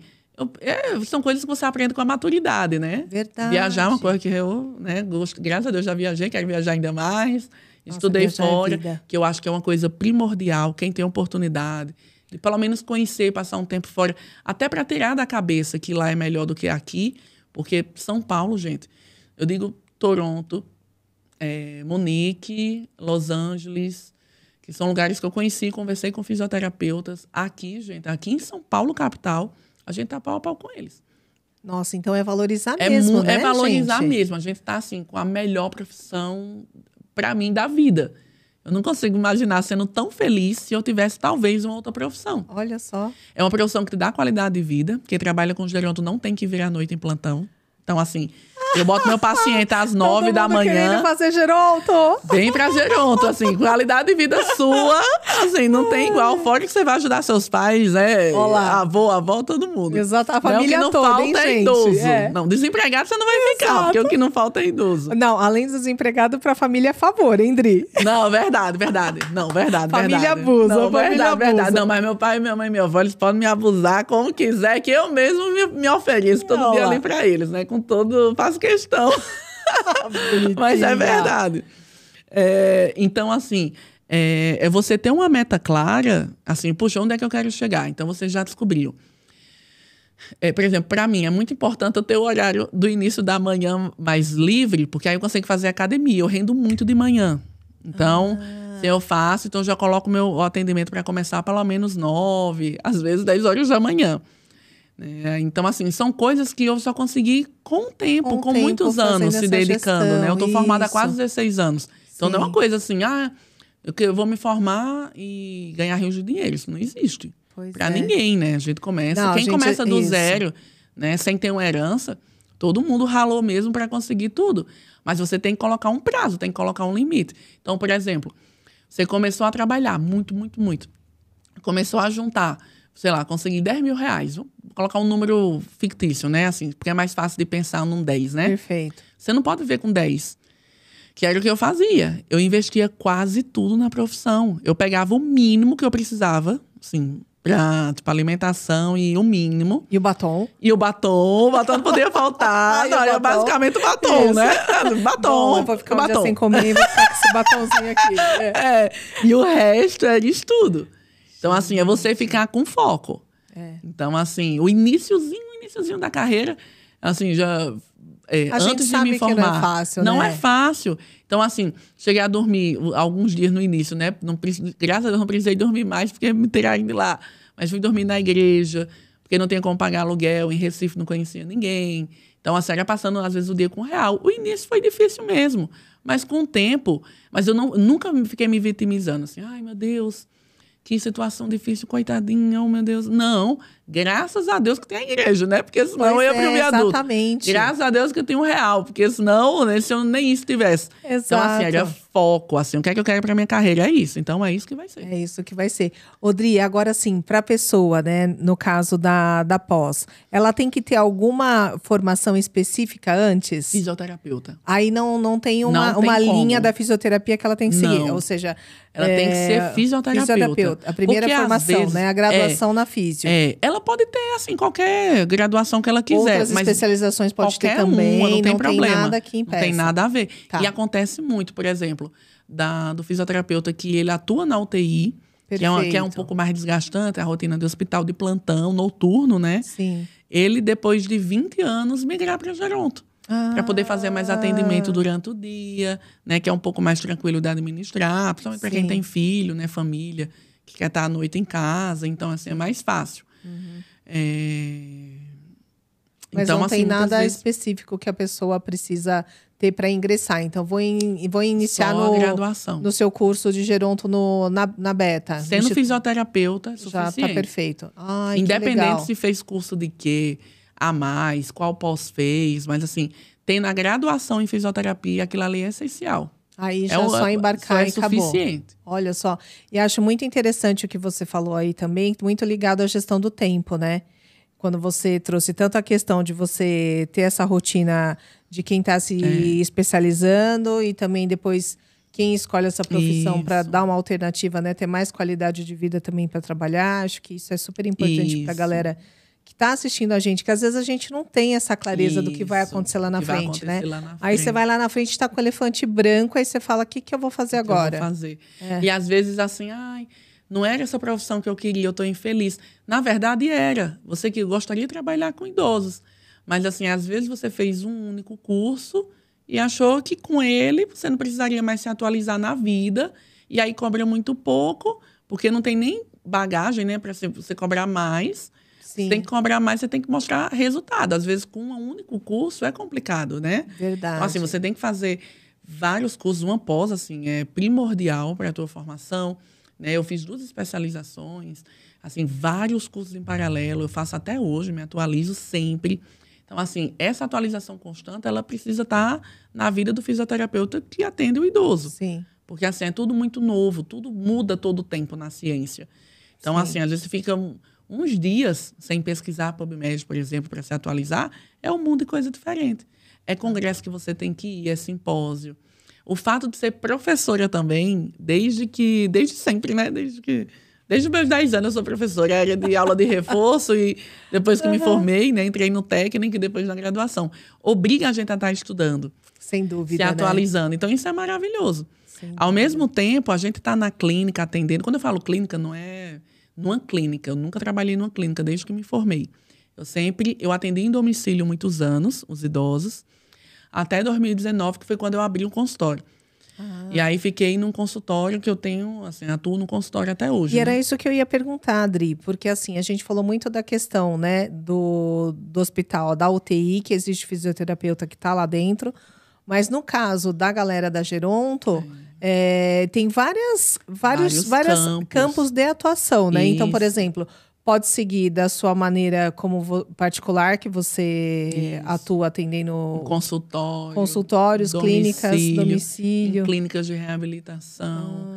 são coisas que você aprende com a maturidade, né? Verdade. Viajar é uma coisa que eu, né, gosto. Graças a Deus já viajei, quero viajar ainda mais. Nossa, Estudei viajar é fora, vida. que eu acho que é uma coisa primordial. Quem tem oportunidade de pelo menos conhecer, passar um tempo fora, até para tirar da cabeça que lá é melhor do que aqui, porque São Paulo, gente, eu digo Toronto, Munique, Los Angeles, que são lugares que eu conheci, conversei com fisioterapeutas. Aqui, gente, aqui em São Paulo, capital, a gente tá pau a pau com eles. Nossa, então é valorizar mesmo, né, É valorizar gente? mesmo. A gente tá, assim, com a melhor profissão, para mim, da vida. Eu não consigo imaginar sendo tão feliz se eu tivesse, talvez, uma outra profissão. Olha só. É uma profissão que te dá qualidade de vida. Quem trabalha com geronto não tem que vir à noite em plantão. Então, assim, eu boto meu paciente às 9 da manhã. Querendo fazer geronto. Vem pra geronto, assim, qualidade de vida sua, assim, não tem igual. Fora que você vai ajudar seus pais, Olá. avó, todo mundo. Exato, a família não, o que toda, não falta hein, é gente? idoso. É. Não, desempregado você não vai ficar, Exato. porque o que não falta é idoso. Não, além do desempregado, pra família é favor, hein, Dri? Não, verdade. Não, verdade, Família verdade. abusa, Não, família abusa. verdade. Não, mas meu pai, minha mãe e minha avó, eles podem me abusar como quiser, que eu mesmo me ofereço todo dia ali pra eles, né? Com todo... Faço questão. Mas é verdade. Então, assim, é você ter uma meta clara, assim, puxa, onde é que eu quero chegar? Então, você já descobriu. Por exemplo, para mim, é muito importante eu ter o horário do início da manhã mais livre, porque aí eu consigo fazer academia. Eu rendo muito de manhã. Então, se eu faço, então eu já coloco meu atendimento para começar pelo menos 9, às vezes 10 horas da manhã. Então, assim, são coisas que eu só consegui com o tempo, com muitos anos se dedicando, né? Eu tô formada há quase 16 anos. Então, não é uma coisa assim, eu vou me formar e ganhar rios de dinheiro. Isso não existe. Para ninguém, né? A gente começa. Não, Quem começa do zero, né? Sem ter uma herança, todo mundo ralou mesmo para conseguir tudo. Mas você tem que colocar um prazo, tem que colocar um limite. Então, por exemplo, você começou a trabalhar muito. Começou a juntar, sei lá, conseguir R$10.000. Vou colocar um número fictício, né? Assim, porque é mais fácil de pensar num 10, né? Perfeito. Você não pode ver com 10. Que era o que eu fazia. Eu investia quase tudo na profissão. Eu pegava o mínimo que eu precisava, assim, pra alimentação e o mínimo. E o batom? O batom não podia faltar. Não, era basicamente o batom, isso. né? Batom. Bom, eu vou ficar um dia sem comer e vou ficar com esse batomzinho aqui. E o resto era estudo. Então, assim, é você ficar com foco. Então, assim, o iniciozinho da carreira, assim, já... antes de me formar, não é fácil, não né? é fácil. Então, assim, cheguei a dormir alguns dias no início, né? Graças a Deus, não precisei dormir mais, porque me tiraram de lá. Mas fui dormir na igreja, porque não tinha como pagar aluguel. Em Recife não conhecia ninguém. Então, assim, era passando, às vezes, o dia com R$1. O início foi difícil mesmo. Mas com o tempo... Mas eu nunca fiquei me vitimizando, assim. Ai, meu Deus... Que situação difícil, coitadinha, oh meu Deus. Não, graças a Deus que tem a igreja, né? Porque senão eu ia pro viaduto. Exatamente. Graças a Deus que eu tenho R$1, porque senão, né, se eu nem isso tivesse. Exato. Então, assim, era foco, assim, o que é que eu quero pra minha carreira? É isso, então é isso que vai ser. É isso que vai ser. Odri, agora sim, pra pessoa, né, no caso da pós, ela tem que ter alguma formação específica antes? Fisioterapeuta. Aí não tem uma como. linha da fisioterapia que ela tem que seguir, Não. ou seja... Ela tem que ser fisioterapeuta. A primeira Porque, às formação, vezes, né? A graduação na físio. Ela pode ter, assim, qualquer graduação que ela quiser. Outras mas especializações pode ter qualquer também, uma, não tem problema. Tem nada que impeça. Não tem nada a ver. Tá. E acontece muito, por exemplo, do fisioterapeuta que ele atua na UTI, que é um pouco mais desgastante, a rotina de hospital de plantão, noturno, né? Sim. Ele, depois de 20 anos, migrar para geronto. Para poder fazer mais atendimento durante o dia, né? Que é um pouco mais tranquilo de administrar, principalmente para quem tem filho, né? Família, que quer estar à noite em casa. Então, assim, é mais fácil. Mas então, não assim, tem nada vezes, específico que a pessoa precisa ter para ingressar. Então, vou iniciar no seu curso de geronto na Beta. Sendo fisioterapeuta, é suficiente. Já está perfeito. Ai, independente se fez curso de quê, a mais, qual pós fez, mas assim, tem na graduação em fisioterapia, aquilo ali é essencial. Aí já só embarcar e acabou. Suficiente. Olha só. E acho muito interessante o que você falou aí também, muito ligado à gestão do tempo, né? Quando você trouxe tanto a questão de você ter essa rotina de quem está se especializando e também depois quem escolhe essa profissão para dar uma alternativa, né? Ter mais qualidade de vida também para trabalhar. Acho que isso é super importante para a galera que está assistindo a gente, que às vezes a gente não tem essa clareza do que vai acontecer lá na frente, né? Aí você vai lá na frente, está com o elefante branco, aí você fala, o que eu vou fazer agora? Eu vou fazer. E às vezes assim, não era essa profissão que eu queria, eu estou infeliz. Na verdade, era. Você que gostaria de trabalhar com idosos. Mas assim, às vezes você fez um único curso e achou que com ele você não precisaria mais se atualizar na vida. E aí cobra muito pouco, porque não tem nem bagagem, né, para você cobrar mais. Sim. Você tem que cobrar mais, você tem que mostrar resultado. Às vezes, com um único curso é complicado, né? Verdade. Então, assim, você tem que fazer vários cursos. Uma pós, assim, é primordial para a tua formação. Né? Eu fiz 2 especializações, assim, vários cursos em paralelo. Eu faço até hoje, me atualizo sempre. Então, assim, essa atualização constante, ela precisa estar na vida do fisioterapeuta que atende o idoso. Sim. Porque, assim, é tudo muito novo, tudo muda todo o tempo na ciência. Então, assim, às vezes você fica uns dias sem pesquisar a PubMed, por exemplo, para se atualizar, é um mundo de coisa diferente. É congresso que você tem que ir, é simpósio. O fato de ser professora também, desde sempre, né? Desde os meus 10 anos eu sou professora, era de aula de reforço e depois que me formei, né, entrei no técnico e depois na graduação. Obriga a gente a estar estudando. Sem dúvida, se atualizando. Né? Então, isso é maravilhoso. Ao mesmo tempo, a gente está na clínica atendendo. Quando eu falo clínica, não é numa clínica. Eu nunca trabalhei numa clínica desde que me formei. Eu atendi em domicílio muitos anos, os idosos, até 2019, que foi quando eu abri um consultório. E aí fiquei num consultório que eu tenho, assim, atuo no consultório até hoje. E era isso que eu ia perguntar, Adri, porque assim, a gente falou muito da questão, né, do hospital, da UTI, que existe fisioterapeuta que está lá dentro, mas no caso da galera da Geronto, tem vários campos de atuação, né? Isso. Então, por exemplo, pode seguir da sua maneira como particular, que você atua atendendo consultórios, clínicas, domicílio. Clínicas de reabilitação,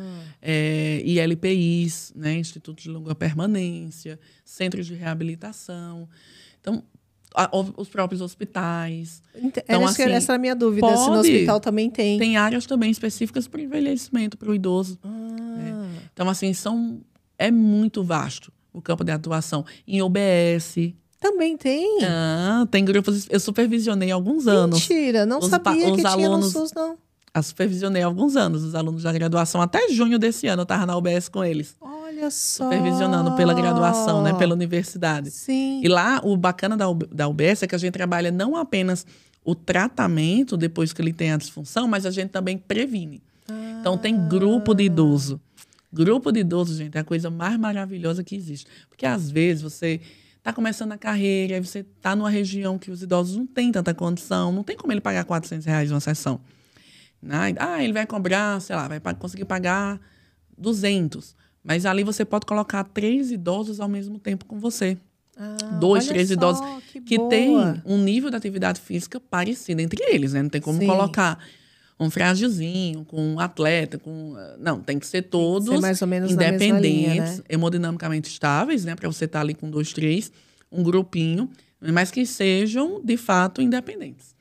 ILPIs, né, Institutos de Longa Permanência, centros de reabilitação. Então, os próprios hospitais. Então, essa era a minha dúvida, se no hospital também tem. Tem áreas também específicas para o envelhecimento, para o idoso. Né? Então, assim, é muito vasto o campo de atuação. Em OBS. Também tem? Tem grupos. Eu supervisionei há alguns anos. Mentira, não sabia que tinha no SUS, não. Eu supervisionei há alguns anos os alunos da graduação. Até junho desse ano eu estava na UBS com eles. Olha só. Supervisionando pela graduação, né? Pela universidade. Sim. E lá, o bacana da UBS é que a gente trabalha não apenas o tratamento depois que ele tem a disfunção, mas a gente também previne. Então, tem grupo de idoso. Grupo de idoso, gente, é a coisa mais maravilhosa que existe. Porque, às vezes, você está começando a carreira, aí você está numa região que os idosos não têm tanta condição, não tem como ele pagar R$400 uma sessão. Ele vai cobrar, sei lá, vai conseguir pagar 200. Mas ali você pode colocar 3 idosos ao mesmo tempo com você. 2, 3 idosos que têm um nível de atividade física parecido entre eles, né? Não tem como colocar um frágilzinho, com um atleta, não, tem que ser todos mais ou menos independentes, na mesma linha, né? Hemodinamicamente estáveis, né? Para você estar ali com 2, 3, um grupinho, mas que sejam, de fato, independentes.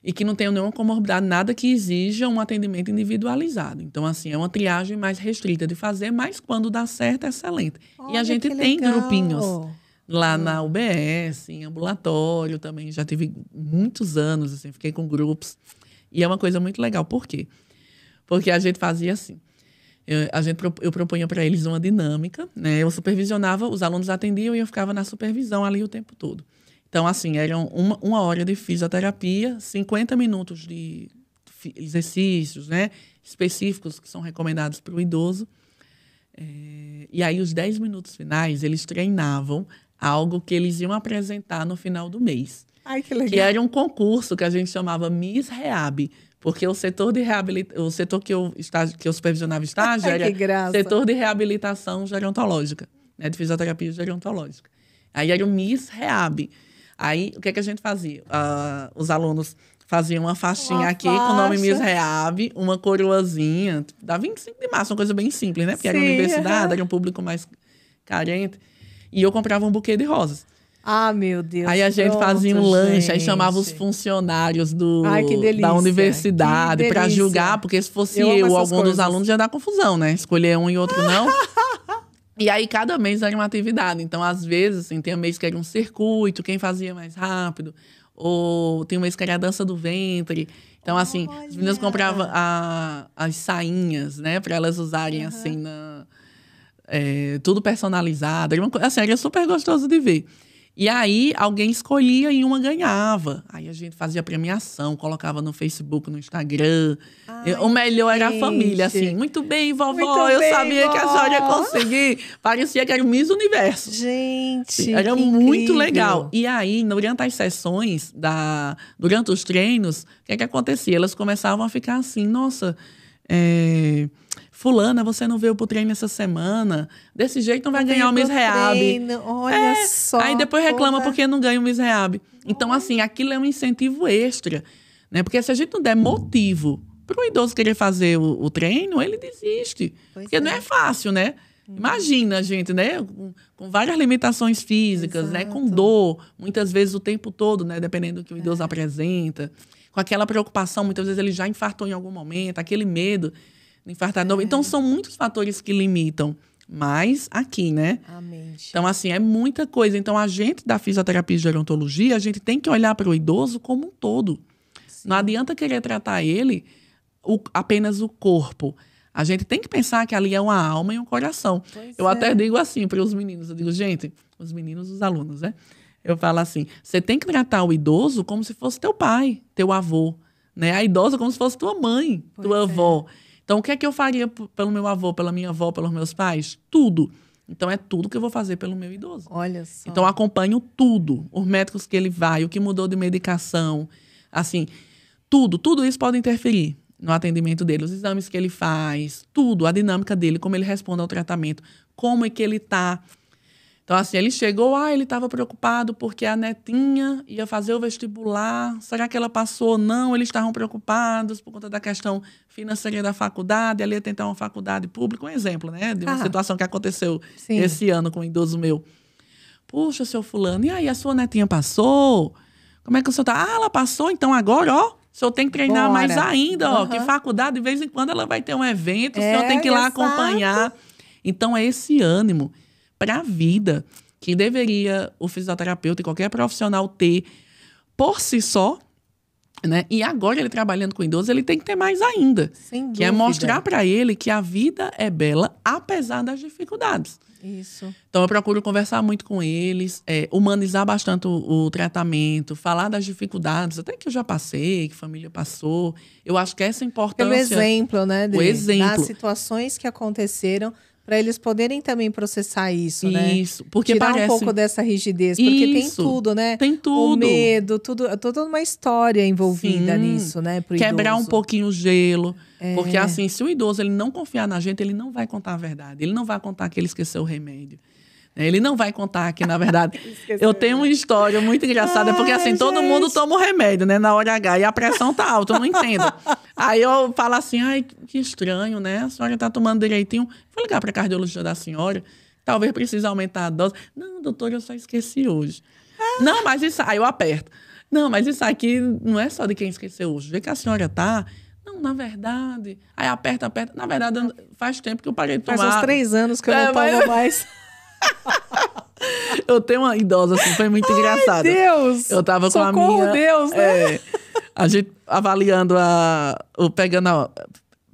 E que não tenham nenhuma comorbidade, nada que exija um atendimento individualizado. Então, assim, é uma triagem mais restrita de fazer, mas quando dá certo, é excelente. Olha, e a gente tem legal. Grupinhos lá na UBS, em ambulatório também. Já tive muitos anos, assim, fiquei com grupos. E é uma coisa muito legal. Por quê? Porque a gente fazia assim. Eu propunha para eles uma dinâmica, né? Eu supervisionava, os alunos atendiam e eu ficava na supervisão ali o tempo todo. Então, assim, eram uma hora de fisioterapia, 50 minutos de exercícios, né, específicos que são recomendados para o idoso. E aí, os 10 minutos finais, eles treinavam algo que eles iam apresentar no final do mês. Ai, que legal. Que era um concurso que a gente chamava Miss Reab, porque o setor de o setor que eu supervisionava estágio era setor de reabilitação gerontológica, né, de fisioterapia gerontológica. Aí era o Miss Reab. Aí, o que a gente fazia? Os alunos faziam uma faixinha aqui com o nome Miss Reab, uma coroazinha, da 25 de março, uma coisa bem simples, né? Porque era universidade, era um público mais carente. E eu comprava um buquê de rosas. Ah, meu Deus. Aí a gente fazia um lanche, aí chamava os funcionários da universidade para julgar, porque se fosse algum dos alunos ia dar confusão, né? Escolher um e outro não. E aí, cada mês era uma atividade. Então, às vezes, assim, tem um mês que era um circuito, quem fazia mais rápido. Ou tem um mês que era a dança do ventre. Então, assim, as meninas compravam as sainhas, né? Para elas usarem, assim, tudo personalizado. Era super gostoso de ver. E aí, alguém escolhia e uma ganhava. Aí a gente fazia premiação, colocava no Facebook, no Instagram. O melhor era a família, assim. Muito bem, vovó, eu sabia que a senhora ia conseguir. Parecia que era o Miss Universo. Gente, era muito legal. E aí, durante as sessões, durante os treinos, o que acontecia? Elas começavam a ficar assim, nossa... Fulana, você não veio pro treino essa semana. Desse jeito não vai ganhar o Miss Reab. Olha só. Aí depois reclama porque não ganha o Miss Reab. Então, assim, aquilo é um incentivo extra, né? Porque se a gente não der motivo pro idoso querer fazer o treino, ele desiste. Porque não é fácil, né? Imagina, gente, né? Com várias limitações físicas, né? Com dor, muitas vezes o tempo todo, né? Dependendo do que o idoso apresenta. Com aquela preocupação, muitas vezes ele já infartou em algum momento, aquele medo de infartar. Então, são muitos fatores que limitam. Mas aqui, né? Então, assim, é muita coisa. Então, a gente da fisioterapia e gerontologia, a gente tem que olhar para o idoso como um todo. Sim. Não adianta querer tratar ele apenas o corpo. A gente tem que pensar que ali é uma alma e um coração. Eu até digo assim para os meninos. Eu digo, gente, os meninos, os alunos, né? Eu falo assim, você tem que tratar o idoso como se fosse teu pai, teu avô. Né? A idosa como se fosse tua mãe, tua avó. Então, o que é que eu faria pelo meu avô, pela minha avó, pelos meus pais? Tudo. Então, é tudo que eu vou fazer pelo meu idoso. Olha só. Então, eu acompanho tudo. Os médicos que ele vai, o que mudou de medicação. Assim, tudo isso pode interferir no atendimento dele. Os exames que ele faz, tudo. A dinâmica dele, como ele responde ao tratamento. Como é que ele está. Então, assim, ele chegou, ele estava preocupado porque a netinha ia fazer o vestibular. Será que ela passou ou não? Eles estavam preocupados por conta da questão financeira da faculdade. Ela ia tentar uma faculdade pública. Um exemplo, né? De uma situação que aconteceu esse ano com um idoso meu. Puxa, seu fulano, e aí, a sua netinha passou? Como é que o senhor tá? Ela passou, então agora, o senhor tem que treinar mais ainda, que faculdade, de vez em quando, ela vai ter um evento, o senhor tem que ir lá acompanhar. Então, é esse ânimo para a vida que deveria o fisioterapeuta e qualquer profissional ter por si só, né? E agora ele trabalhando com idoso, ele tem que ter mais ainda. Sem dúvida. Que é mostrar para ele que a vida é bela apesar das dificuldades. Isso. Então eu procuro conversar muito com eles, humanizar bastante o tratamento, falar das dificuldades, até que eu já passei, que a família passou. Eu acho que essa importância... Pelo exemplo, né? O exemplo. Das situações que aconteceram, para eles poderem também processar isso, né? Isso, porque tirar parece... um pouco dessa rigidez, porque tem tudo, né? Tem tudo. O medo, toda uma história envolvida nisso, né? Pro quebrar idoso. Um pouquinho o gelo. Porque, assim, se o idoso ele não confiar na gente, ele não vai contar a verdade. Ele não vai contar que ele esqueceu o remédio. Ele não vai contar que, na verdade... eu tenho uma história muito engraçada, porque, assim, todo mundo toma o remédio, né? Na hora H, e a pressão tá alta, eu não entendo. Aí eu falo assim, que estranho, né? A senhora tá tomando direitinho. Vou ligar pra cardiologista da senhora, talvez precise aumentar a dose. Não, doutor, eu só esqueci hoje. Não, mas isso... Aí eu aperto. Não, mas isso aqui não é só de quem esqueceu hoje. Vê que a senhora tá... Não, na verdade... Aí aperta. Na verdade, faz tempo que eu parei de tomar. Faz uns 3 anos que eu não tomo mais. Eu tenho uma idosa, assim, foi muito engraçado. Deus! Eu tava com a minha... Deus, né? A gente avaliando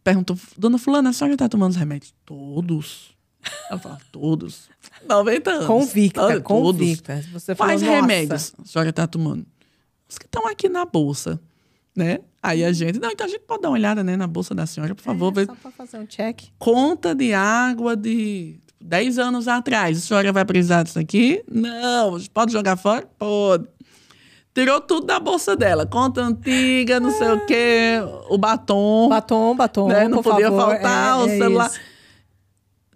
pergunto, dona fulana, a senhora tá tomando os remédios? Todos. Ela fala, todos. 90 anos. Convicta. Todos. Você falou, Quais nossa. remédios a senhora tá tomando? Os que estão aqui na bolsa, né? Aí a gente... Não, então a gente pode dar uma olhada, né, na bolsa da senhora, por favor. Só para fazer um check. Conta de água de 10 anos atrás. A senhora vai precisar disso aqui? Não. Pode jogar fora? Pode. Tirou tudo da bolsa dela. Conta antiga, não sei o quê. O batom. Batom, né? Não por podia favor. faltar. O celular. Isso.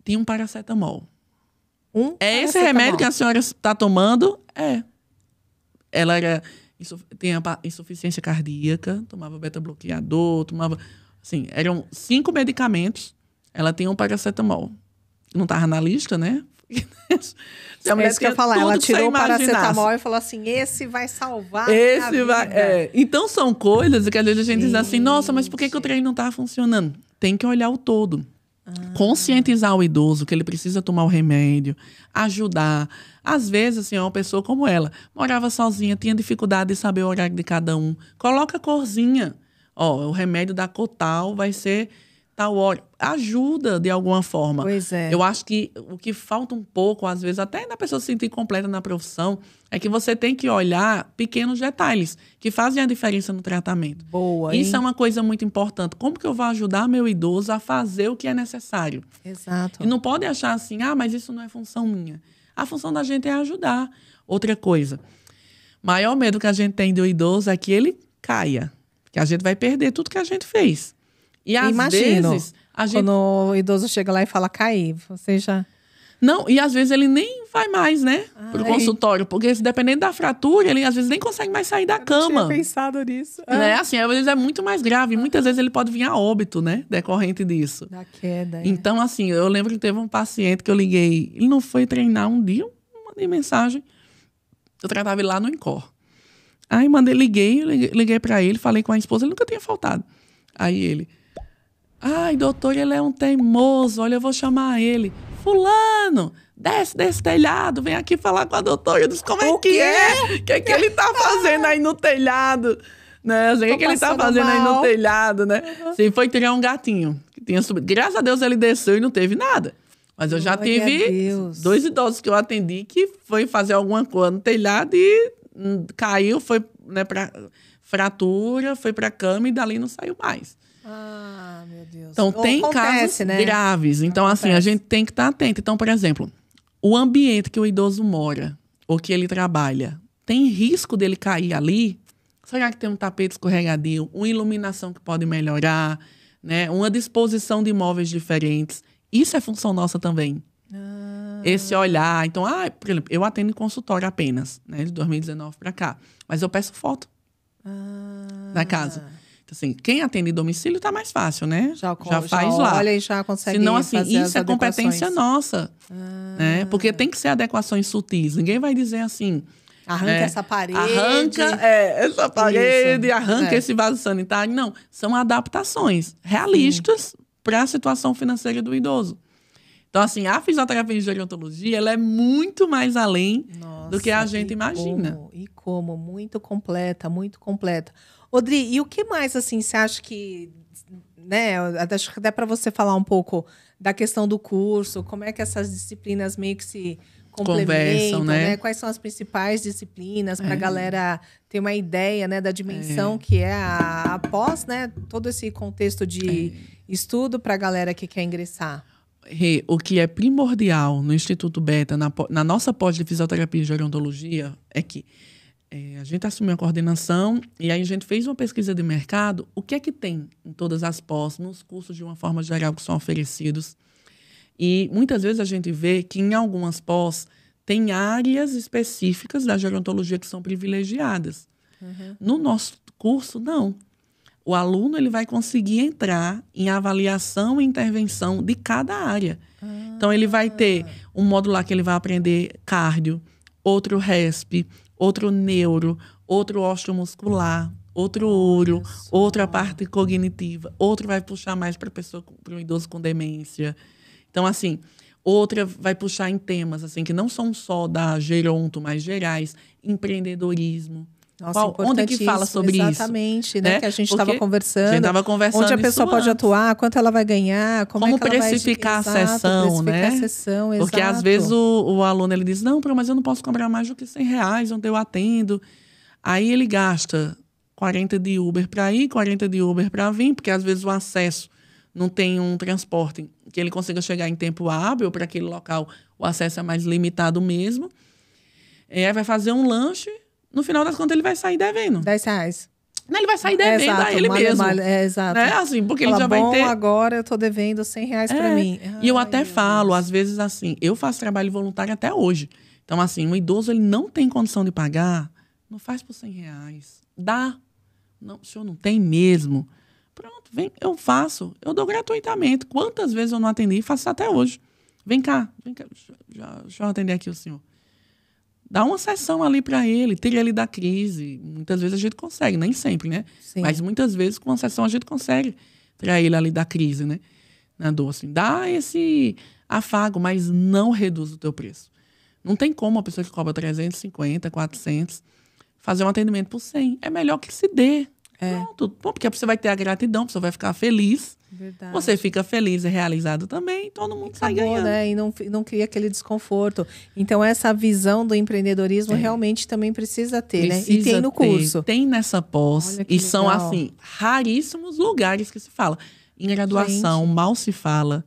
Tinha um paracetamol. É esse paracetamol. remédio que a senhora está tomando? É. Ela tinha insuficiência cardíaca, tomava beta-bloqueador, tomava... Assim, eram 5 medicamentos. Ela tinha um paracetamol. Não estava na lista, né? É isso que eu ia falar. Ela tirou o paracetamol e falou assim, esse vai salvar a vida. Então, são coisas que às vezes a gente diz assim, nossa, mas por que o treino não está funcionando? Tem que olhar o todo. Conscientizar o idoso que ele precisa tomar o remédio, ajudar. Às vezes, assim, uma pessoa como ela morava sozinha, tinha dificuldade de saber o horário de cada um. Coloca a corzinha. Ó, o remédio da Cotal vai ser tal hora. Ajuda de alguma forma. Pois é. Eu acho que o que falta um pouco, às vezes, até na pessoa se sentir completa na profissão, é que você tem que olhar pequenos detalhes que fazem a diferença no tratamento. Boa, Isso hein? é uma coisa muito importante. Como que eu vou ajudar meu idoso a fazer o que é necessário? Exato. E não pode achar assim, mas isso não é função minha. A função da gente é ajudar. Outra coisa, maior medo que a gente tem do idoso é que ele caia. Que a gente vai perder tudo que a gente fez. E às vezes... Quando o idoso chega lá e fala, cair, você já... Não, e às vezes ele nem vai mais, né? Pro consultório. Porque dependendo da fratura, ele às vezes nem consegue mais sair da cama. Eu tinha pensado nisso. Né? Assim, às vezes é muito mais grave. Muitas vezes ele pode vir a óbito, né? Decorrente disso. Da queda. Então, assim, eu lembro que teve um paciente que eu liguei. Ele não foi treinar um dia, eu mandei mensagem. Eu tratava ele lá no Incor. Aí liguei pra ele, falei com a esposa, ele nunca tinha faltado. Aí ele... Ai, doutor, ele é um teimoso. Olha, eu vou chamar ele. Fulano, desce desse telhado, vem aqui falar com a doutora. Eu disse, como é que é? O que é que ele tá fazendo aí no telhado? Né? Assim, o que é que ele tá fazendo aí no telhado, né? Assim, foi tirar um gatinho que tinha subido. Graças a Deus ele desceu e não teve nada. Mas eu já tive 2 idosos que eu atendi que foi fazer alguma coisa no telhado e caiu, foi, né, pra fratura, foi pra cama e dali não saiu mais. Meu Deus. Então, tem casos graves. Então, assim, a gente tem que estar atento. Então, por exemplo, o ambiente que o idoso mora ou que ele trabalha, tem risco dele cair ali? Será que tem um tapete escorregadio, uma iluminação que pode melhorar, né? Uma disposição de imóveis diferentes? Isso é função nossa também. Esse olhar. Então, por exemplo, eu atendo em consultório apenas, né? De 2019 para cá. Mas eu peço foto da casa. Assim, quem atende em domicílio está mais fácil, né? Já faz lá. Olha e já consegue. Senão, assim, fazer isso é competência nossa. Né? Porque tem que ser adequações sutis. Ninguém vai dizer assim... Arranca essa parede. Arranca essa parede, arranca esse vaso sanitário. Não, são adaptações realistas para a situação financeira do idoso. Então, assim, a fisioterapia de gerontologia, ela é muito mais além do que a gente imagina. Como? Muito completa, muito completa. Odri, e o que mais, assim, você acha que... Né, acho que dá para você falar um pouco da questão do curso, como é que essas disciplinas meio que se complementam, né? Quais são as principais disciplinas para a galera ter uma ideia, né, da dimensão que é a pós, né? Todo esse contexto de estudo para a galera que quer ingressar. O que é primordial no Instituto Beta, na nossa pós de fisioterapia e gerontologia, é que a gente assumiu a coordenação e aí a gente fez uma pesquisa de mercado. O que é que tem em todas as pós, nos cursos de uma forma geral que são oferecidos? E muitas vezes a gente vê que em algumas pós tem áreas específicas da gerontologia que são privilegiadas. No nosso curso, não. O aluno ele vai conseguir entrar em avaliação e intervenção de cada área. Então, ele vai ter um módulo lá que ele vai aprender cardio, outro resp, outro neuro, outro osteomuscular, outro uro, outra parte cognitiva, outro vai puxar mais para o idoso com demência. Então, assim, outra vai puxar em temas assim, que não são só da geronto, mas gerais, empreendedorismo. Nossa, onde que fala sobre isso? Exatamente, né? Que a gente estava conversando. A gente estava conversando onde a pessoa pode atuar, quanto ela vai ganhar, como é que precificar a sessão, né? A sessão, porque às vezes o aluno ele diz, não, mas eu não posso cobrar mais do que R$100 onde eu atendo. Aí ele gasta 40 de Uber para ir, 40 de Uber para vir, porque às vezes o acesso não tem um transporte que ele consiga chegar em tempo hábil, para aquele local o acesso é mais limitado mesmo. Aí vai fazer um lanche, no final das contas ele vai sair devendo. R$10. Não, ele vai sair devendo a ele mesmo. Exato. Né? Assim, porque ele já vai ter... agora eu tô devendo R$100 para mim. E eu até falo, às vezes assim, eu faço trabalho voluntário até hoje. Então assim, um idoso ele não tem condição de pagar, não faz por R$100. Dá. Não, o senhor não tem mesmo. Pronto, vem, eu faço. Eu dou gratuitamente. Quantas vezes eu não atendi, faço até hoje. Vem cá. Deixa eu atender aqui o senhor. Dá uma sessão ali para ele, tira ele da crise. Muitas vezes a gente consegue, nem sempre, né? Sim. Mas muitas vezes com uma sessão a gente consegue tirar ele ali da crise, né? Na dor, assim. Dá esse afago, mas não reduz o teu preço. Não tem como uma pessoa que cobra 350, 400, fazer um atendimento por 100. É melhor que se dê. Pronto. Porque você vai ter a gratidão, você vai ficar feliz. Verdade. Você fica feliz e realizado também, todo mundo sai ganhando. Né? E não cria aquele desconforto. Então, essa visão do empreendedorismo realmente também precisa ter, né? E tem no curso. Tem nessa pós. E legal. São, assim, raríssimos lugares que se fala. Em graduação, mal se fala.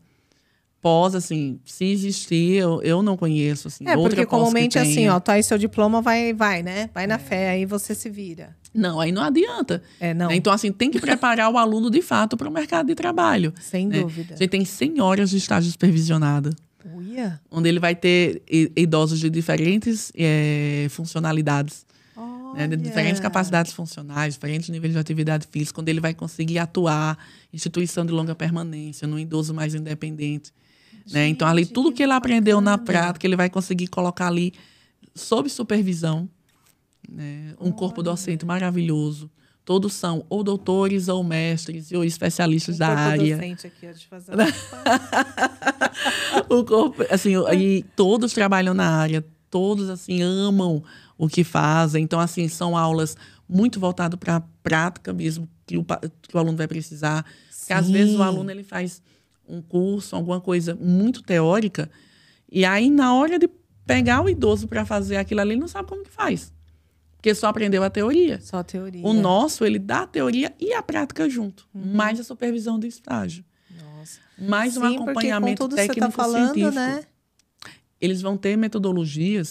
Pós, assim, se existir, eu não conheço, assim, outra porque pós comumente, que assim, ó, tá aí seu diploma, vai, né? Vai na fé, aí você se vira. Não, aí não adianta. Não. Então, assim, tem que preparar o aluno, de fato, para o mercado de trabalho. Sem dúvida. A gente tem 100 horas de estágio supervisionado. Uia. Onde ele vai ter idosos de diferentes funcionalidades. Né, de diferentes capacidades funcionais, diferentes níveis de atividade física, onde ele vai conseguir atuar, instituição de longa permanência, num idoso mais independente. Né? Então, ali, tudo que ele aprendeu na prática, ele vai conseguir colocar ali sob supervisão. Né? Um corpo docente maravilhoso. Todos são ou doutores, ou mestres, ou especialistas da área. Docente aqui, de fazer o corpo, assim, e todos trabalham na área, todos assim amam o que fazem. Então, assim, são aulas muito voltadas para a prática mesmo, que o aluno vai precisar. Porque, às vezes, o aluno ele faz um curso, alguma coisa muito teórica, e aí, na hora de pegar o idoso para fazer aquilo ali, ele não sabe como que faz. Porque só aprendeu a teoria. Só a teoria. O nosso, ele dá a teoria e a prática junto. Mais a supervisão do estágio. Nossa. Mais um acompanhamento técnico-científico. Né? Eles vão ter metodologia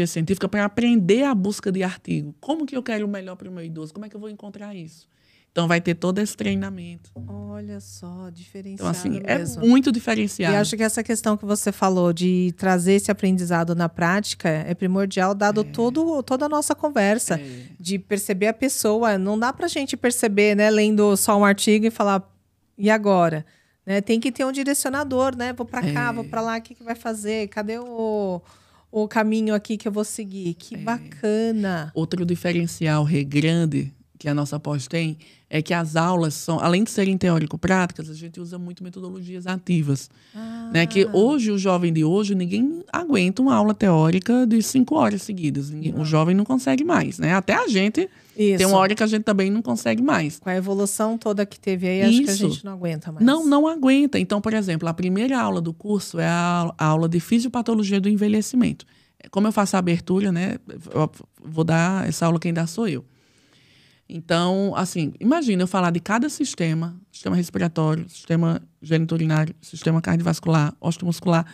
científica para aprender a busca de artigo. Como que eu quero o melhor para o meu idoso? Como é que eu vou encontrar isso? Então, vai ter todo esse treinamento. Olha só, diferenciado. Então, assim, mesmo. É muito diferenciado. E acho que essa questão que você falou de trazer esse aprendizado na prática é primordial, dado toda a nossa conversa. De perceber a pessoa. Não dá pra gente perceber, né, lendo só um artigo e falar, e agora? Né? Tem que ter um direcionador, né? Vou pra cá, vou pra lá, o que vai fazer? Cadê o caminho aqui que eu vou seguir? Que bacana! Outro diferencial grande que a nossa pós tem é que as aulas são, além de serem teórico-práticas, a gente usa muito metodologias ativas. Né? Que hoje, o jovem de hoje, ninguém aguenta uma aula teórica de 5 horas seguidas. O jovem não consegue mais, né? Até a gente tem uma hora que a gente também não consegue mais. Com a evolução toda que teve aí, acho que a gente não aguenta mais. Não aguenta. Então, por exemplo, a primeira aula do curso é a aula de fisiopatologia do envelhecimento. Como eu faço a abertura, né? Eu vou dar essa aula, quem dá sou eu. Então, assim, imagina eu falar de cada sistema respiratório, sistema geniturinário, sistema cardiovascular, osteomuscular,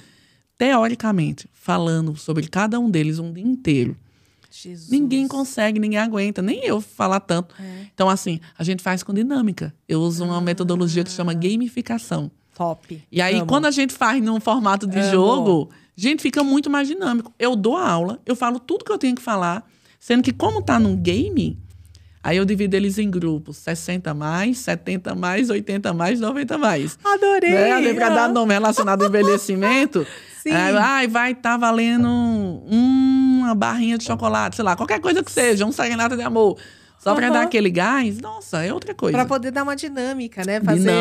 teoricamente, falando sobre cada um deles um dia inteiro. Jesus. Ninguém consegue, ninguém aguenta, nem eu falar tanto. Então, assim, a gente faz com dinâmica. Eu uso uma metodologia que se chama gamificação. Top. E aí, quando a gente faz num formato de jogo, a gente fica muito mais dinâmico. Eu dou a aula, eu falo tudo que eu tenho que falar, sendo que como tá num game... Aí eu divido eles em grupos, 60 mais, 70 mais, 80 mais, 90 mais. Adorei! Né? Para dar nome relacionado ao envelhecimento, Sim. Vai estar valendo uma barrinha de chocolate, sei lá, qualquer coisa que seja, um serenata de amor. Só para dar aquele gás, nossa, é outra coisa. Para poder dar uma dinâmica, né? Fazer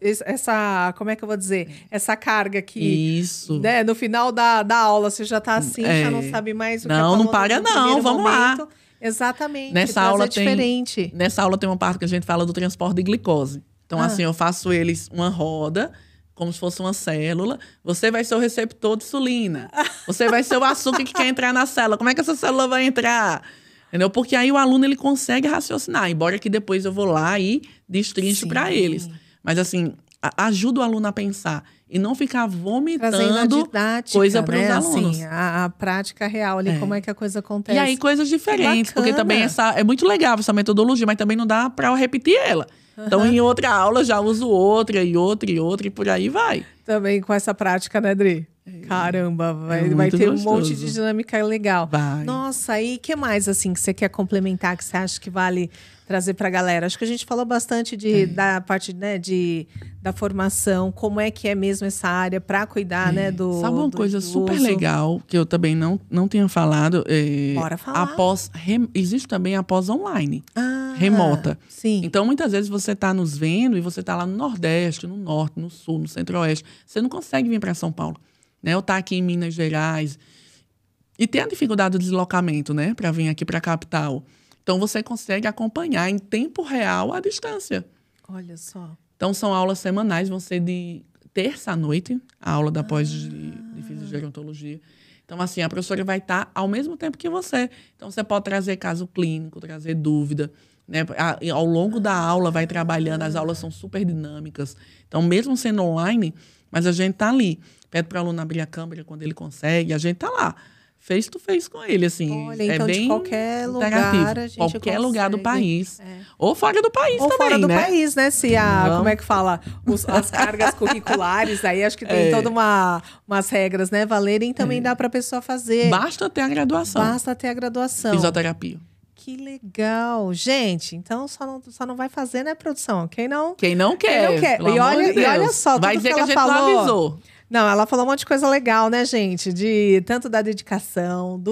essa, como é que eu vou dizer? Essa carga que... Isso. Né? No final da aula, você já tá assim, já não sabe mais o que não para não, vamos lá. Exatamente. Nessa aula diferente. Nessa aula tem uma parte que a gente fala do transporte de glicose. Então, assim, eu faço eles uma roda, como se fosse uma célula. Você vai ser o receptor de insulina. Você vai ser o açúcar que quer entrar na célula. Como é que essa célula vai entrar? Entendeu? Porque aí o aluno ele consegue raciocinar. Embora que depois eu vou lá e destrincho para eles. Mas, assim, ajuda o aluno a pensar. E não ficar vomitando coisa para os alunos. Assim, a prática real ali, como é que a coisa acontece. E aí coisas diferentes, porque também é muito legal essa metodologia, mas também não dá para eu repetir ela. Então, em outra aula, já uso outra, e por aí vai. Também com essa prática, né, Dri? Caramba, vai ter um monte de dinâmica legal. Vai. Nossa, e o que mais, assim, que você quer complementar, que você acha que vale trazer para a galera? Acho que a gente falou bastante da parte, né, da formação, como é que é mesmo essa área para cuidar, né, do Sabe uma coisa super legal, que eu também não tinha falado? Bora falar. Existe também a pós online, remota. Sim. Então, muitas vezes você está nos vendo e você está lá no Nordeste, no Norte, no Sul, no Centro-Oeste. Você não consegue vir para São Paulo. Né? Eu estou aqui em Minas Gerais. E tem a dificuldade do deslocamento, né? Para vir aqui para a capital. Então, você consegue acompanhar em tempo real a distância. Olha só. Então, são aulas semanais, vão ser de terça à noite, a aula da pós de fisigerontologia. Então, assim, a professora vai estar ao mesmo tempo que você. Então, você pode trazer caso clínico, trazer dúvida. Né? Ao longo da aula, vai trabalhando. As aulas são super dinâmicas. Então, mesmo sendo online, mas a gente está ali. Pede para o aluno abrir a câmera quando ele consegue. A gente está lá. Face to face com ele, assim. Olha, então, bem de qualquer lugar, a gente qualquer lugar do país. Ou fora do país ou também, fora do né? país, né? Se como é que fala? As cargas curriculares, aí acho que tem toda umas regras, né? Valerem também dá para a pessoa fazer. Basta ter a graduação. Basta ter a graduação. Fisioterapia. Que legal. Gente, então só não vai fazer, né, produção? Quem não quer. Quem não quer. E olha só, tudo vai dizer que a gente falou, não avisou. Não, ela falou um monte de coisa legal, né, gente? Tanto da dedicação,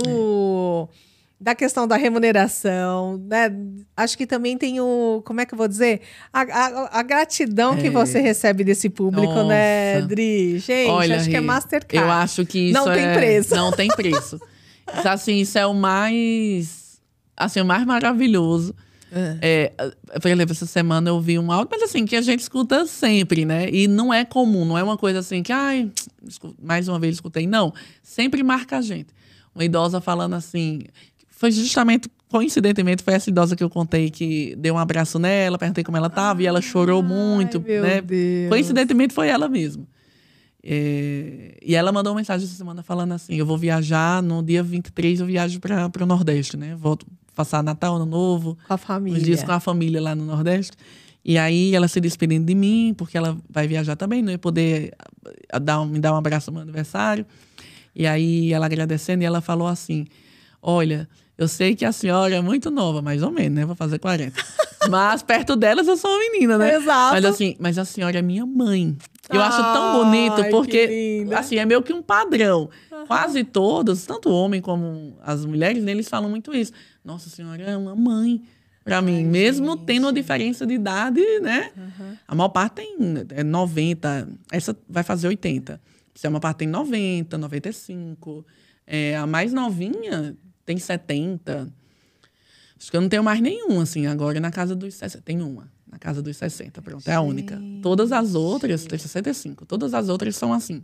da questão da remuneração, né? Acho que também tem como é que eu vou dizer? A gratidão que você recebe desse público, Nossa. né, Dri? Gente, olha, acho que é Mastercard. Eu acho que isso não tem preço. Não tem preço. Assim, isso é o mais maravilhoso. Por exemplo, essa semana eu vi um áudio, mas assim, que a gente escuta sempre, né? E não é comum, não é uma coisa assim que, mais uma vez escutei. Não, sempre marca a gente. Uma idosa falando assim, foi justamente, coincidentemente, foi essa idosa que eu contei que deu um abraço nela, perguntei como ela estava e ela chorou muito, né? Deus. Coincidentemente foi ela mesma. E ela mandou uma mensagem essa semana falando assim, eu vou viajar, no dia 23 eu viajo para o Nordeste, né? Volto passar Natal, Ano Novo. Com a família. Uns dias com a família lá no Nordeste. E aí ela se despedindo de mim, porque ela vai viajar também, não ia poder me dar um abraço no meu aniversário. E aí ela agradecendo, e ela falou assim, olha, eu sei que a senhora é muito nova, mais ou menos, né? Vou fazer 40. Mas perto delas eu sou uma menina, né? Exato. Mas a senhora é minha mãe. Eu acho tão bonito, porque assim, é meio que um padrão. Quase todos, tanto o homem como as mulheres, né, eles falam muito isso. Nossa senhora é uma mãe para mim, mesmo gente. Tendo uma diferença de idade, né? A maior parte tem 90, essa vai fazer 80. Se a maior parte tem 90, 95. A mais novinha tem 70. Acho que eu não tenho mais nenhuma, assim, agora na casa dos 60. Tem uma, na casa dos 60, pronto, gente. É a única. Todas as outras, tem 65. Todas as outras são assim,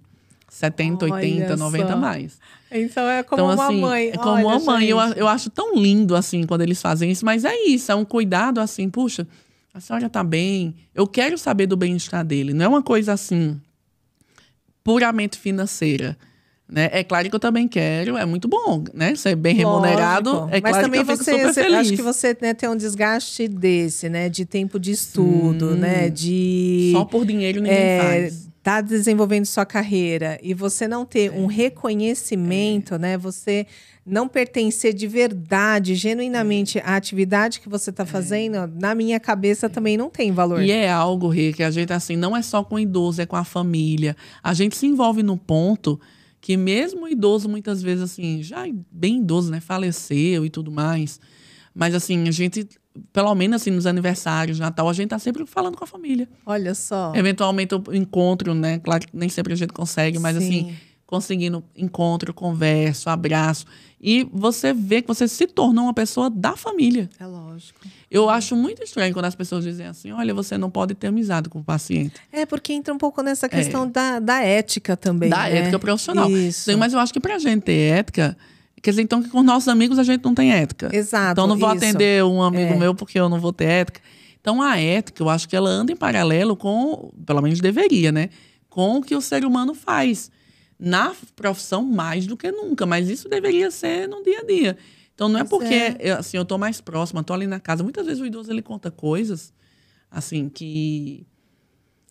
70, 80, 90 mais. Então é como uma assim, mãe. É como uma mãe. Eu acho tão lindo, assim, quando eles fazem isso. Mas é isso, é um cuidado, assim, puxa, a senhora tá bem. Eu quero saber do bem-estar dele. Não é uma coisa, assim, puramente financeira. Né? É claro que eu também quero, é muito bom, né? Ser bem remunerado. É mas claro também que eu fico super feliz. Acho que você, né, tem um desgaste desse, né? De tempo de estudo, né? Só por dinheiro ninguém faz. Tá desenvolvendo sua carreira e você não ter um reconhecimento, né? Você não pertencer de verdade, genuinamente à atividade que você está fazendo, na minha cabeça também não tem valor. E é algo, Rê, que a gente, assim, não é só com o idoso, é com a família. A gente se envolve num ponto que mesmo o idoso, muitas vezes, assim, já bem idoso, né? Faleceu e tudo mais. Mas, assim, a gente, pelo menos, assim, nos aniversários, Natal, a gente tá sempre falando com a família. Olha só. Eventualmente, eu encontro, né? Claro que nem sempre a gente consegue, mas, assim, conseguindo encontro, conversa, abraço. E você vê que você se tornou uma pessoa da família. É lógico. Eu acho muito estranho quando as pessoas dizem assim, olha, você não pode ter amizade com o paciente. É, porque entra um pouco nessa questão da ética também, Da né? ética profissional. Isso. Sim, mas eu acho que pra gente ter ética, quer dizer, então que com nossos amigos a gente não tem ética. Exato, Então eu não vou isso. atender um amigo meu porque eu não vou ter ética. Então a ética, eu acho que ela anda em paralelo com, pelo menos deveria, né? Com o que o ser humano faz. Na profissão, mais do que nunca. Mas isso deveria ser no dia a dia. Então, não é porque eu tô mais próxima, tô ali na casa. Muitas vezes o idoso, ele conta coisas, assim, que...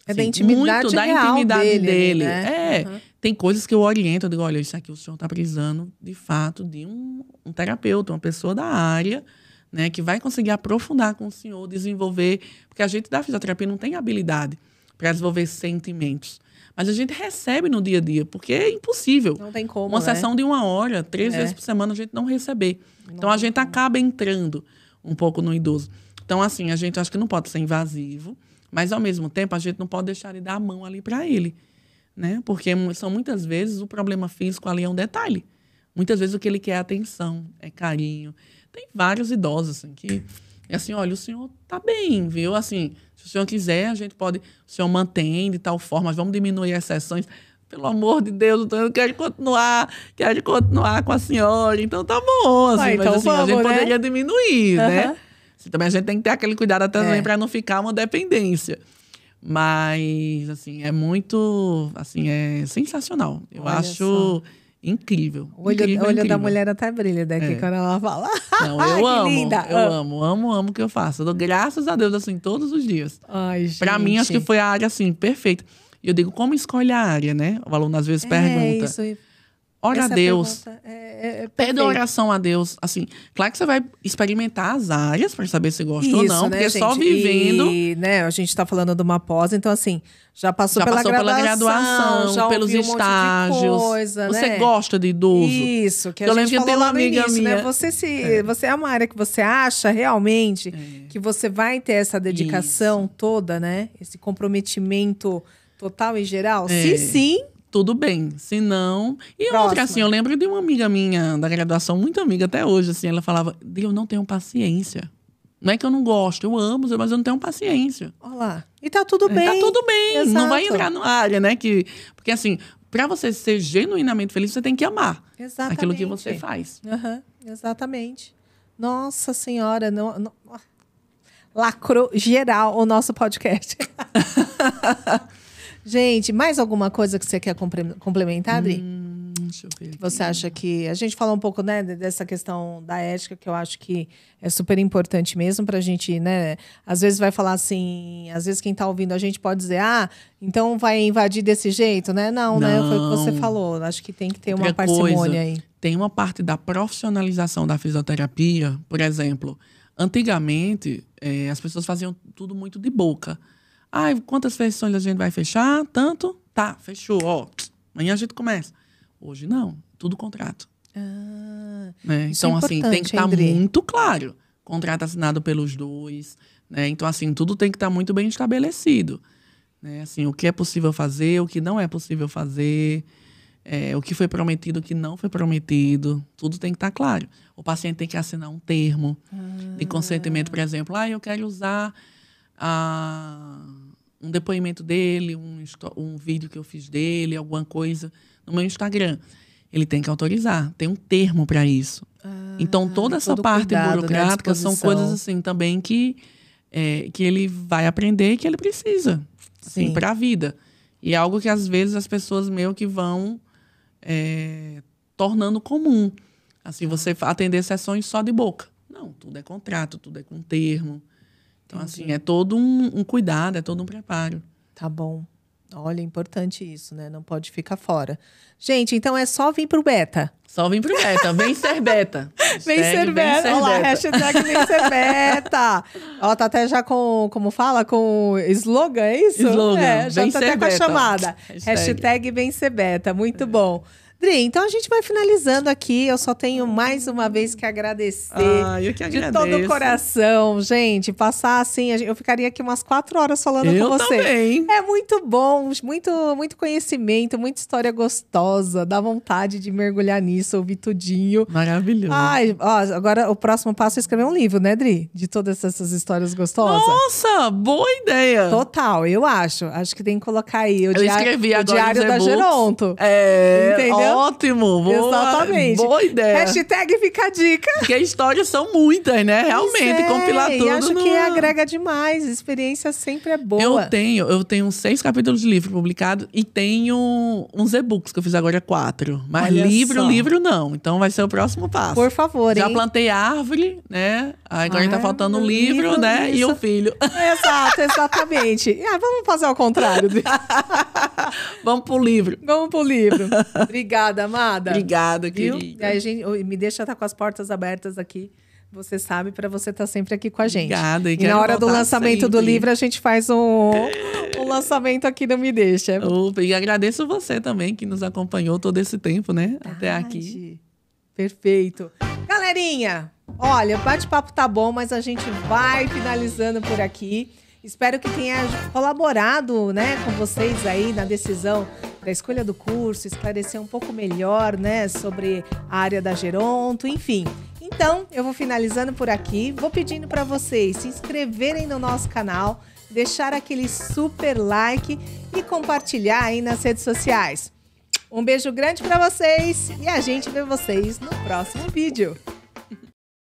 É da intimidade muito da real intimidade dele. né? Tem coisas que eu oriento. Eu digo, olha, isso aqui o senhor tá precisando, de fato, de um terapeuta, uma pessoa da área, né? Que vai conseguir aprofundar com o senhor, desenvolver... Porque a gente da fisioterapia não tem habilidade para desenvolver sentimentos. Mas a gente recebe no dia a dia, porque é impossível. Não tem como, Uma sessão de 1 hora, 3 vezes por semana, a gente não receber. Então, a gente acaba entrando um pouco no idoso. Então, assim, a gente acha que não pode ser invasivo, mas, ao mesmo tempo, a gente não pode deixar de dar a mão ali para ele, né? Porque são muitas vezes o problema físico ali é um detalhe. Muitas vezes o que ele quer é atenção, é carinho. Tem vários idosos, assim, que... É assim, olha, o senhor tá bem, viu? Assim, se o senhor quiser, a gente pode... O senhor mantém de tal forma, vamos diminuir as sessões. Pelo amor de Deus, eu quero continuar com a senhora. Então, tá bom, assim. Então mas assim, vamos, a gente né? poderia diminuir, né? Assim, também a gente tem que ter aquele cuidado também para não ficar uma dependência. Mas, assim, é muito... Assim, é sensacional. Eu acho... Incrível. O olho da mulher até brilha daqui quando ela fala. Não, eu amo. Linda. Eu amo o que eu faço. Eu dou graças a Deus, assim, todos os dias. Ai, gente. Pra mim, acho que foi a área, assim, perfeita. E eu digo, como escolhe a área, né? O aluno às vezes pergunta. Isso. Ora a Deus. Pede a oração a Deus. Assim, claro que você vai experimentar as áreas para saber se gosta ou não, porque gente? Só vivendo. E, né, a gente tá falando de uma pós, então assim, já passou pela graduação, já pelos estágios. Coisa, você né? gosta de idoso. Isso, que a eu gente lembro que falou tem uma lá no amiga início, minha. né? Você é uma área que você acha realmente que você vai ter essa dedicação toda, né? Esse comprometimento total e geral? Se sim, tudo bem, se não... E outra, assim, eu lembro de uma amiga minha da graduação, muito amiga até hoje, assim, ela falava, eu não tenho paciência. Não é que eu não gosto, eu amo, mas eu não tenho paciência. Olha lá. E tá tudo bem. Tá tudo bem, Exato. Não vai entrar na área, né? Porque, assim, pra você ser genuinamente feliz, você tem que amar aquilo que você faz. Exatamente. Nossa Senhora, não... lacrou geral o nosso podcast. Gente, mais alguma coisa que você quer complementar, Adri? Deixa eu ver aqui. Você acha que... A gente falou um pouco, né, dessa questão da ética, que eu acho que é super importante mesmo pra gente, né? Às vezes vai falar assim... Às vezes quem tá ouvindo a gente pode dizer... então vai invadir desse jeito, né? Não, né? Foi o que você falou. Acho que tem que ter uma parcimônia aí. Tem uma parte da profissionalização da fisioterapia. Por exemplo, antigamente, as pessoas faziam tudo muito de boca. Quantas sessões a gente vai fechar? Tanto? Tá, fechou. Ó, amanhã a gente começa. Hoje não, tudo contrato. Né? Então, assim, tem que estar muito claro. Contrato assinado pelos dois. Né? Então, assim, tudo tem que estar muito bem estabelecido. Né? Assim, o que é possível fazer, o que não é possível fazer, o que foi prometido, o que não foi prometido. Tudo tem que estar claro. O paciente tem que assinar um termo de consentimento, por exemplo. Eu quero usar... um depoimento dele, um vídeo que eu fiz dele, alguma coisa no meu Instagram. Ele tem que autorizar, tem um termo para isso. Então, toda essa parte burocrática, né, são coisas assim também que ele vai aprender e que ele precisa assim, para a vida. E é algo que às vezes as pessoas meio que vão tornando comum. Assim, você atender sessões só de boca. Não, tudo é contrato, tudo é com termo. Então, assim, é todo um cuidado, é todo um preparo. Tá bom. Olha, é importante isso, né? Não pode ficar fora. Gente, então é só vir pro beta. Só vir pro beta. Vem ser beta. Vem ser beta. Olha lá, hashtag vem ser beta. Ó, tá até já com, como fala? Com slogan, é isso? Slogan. Já vem tá ser até com beta. a chamada. Hashtag vem ser beta. Muito bom. Dri, então a gente vai finalizando aqui. Eu só tenho mais uma vez que agradecer. Eu que agradeço. De todo o coração, gente. Passar assim, eu ficaria aqui umas 4 horas falando com você. Também. É muito bom, muito conhecimento, muita história gostosa. Dá vontade de mergulhar nisso, ouvir tudinho. Maravilhoso. Ai, ó, agora o próximo passo é escrever um livro, né, Dri? De todas essas histórias gostosas. Nossa, boa ideia. Total, eu acho. Acho que tem que colocar aí o diário da e-books. Geronto. Entendeu? Ótimo. Boa, exatamente. Boa ideia. Hashtag fica a dica. Porque histórias são muitas, né? Realmente, compilar tudo. E acho que agrega demais. Experiência sempre é boa. Eu tenho 6 capítulos de livro publicados e tenho uns e-books que eu fiz agora 4. Mas Olha livro não. Então vai ser o próximo passo. Por favor, Já hein? plantei árvore, né? Agora tá faltando um livro, né? Isso. E o filho. Exatamente. Vamos fazer ao contrário. Vamos pro livro. Vamos pro livro. Obrigada, amada. Obrigada, Viu? querida. E aí, gente, me deixa estar com as portas abertas aqui. Você sabe, para você estar sempre aqui com a gente. Obrigada. E na hora do lançamento do livro, a gente faz um lançamento aqui no Me Deixa. E agradeço você também, que nos acompanhou todo esse tempo, né? Até aqui. Perfeito. Galerinha, olha, o bate-papo tá bom, mas a gente vai finalizando por aqui. Espero que tenha colaborado, né, com vocês aí na decisão da escolha do curso, esclarecer um pouco melhor, né, sobre a área da Geronto, enfim. Então, eu vou finalizando por aqui, vou pedindo para vocês se inscreverem no nosso canal, deixar aquele super like e compartilhar aí nas redes sociais. Um beijo grande para vocês e a gente vê vocês no próximo vídeo.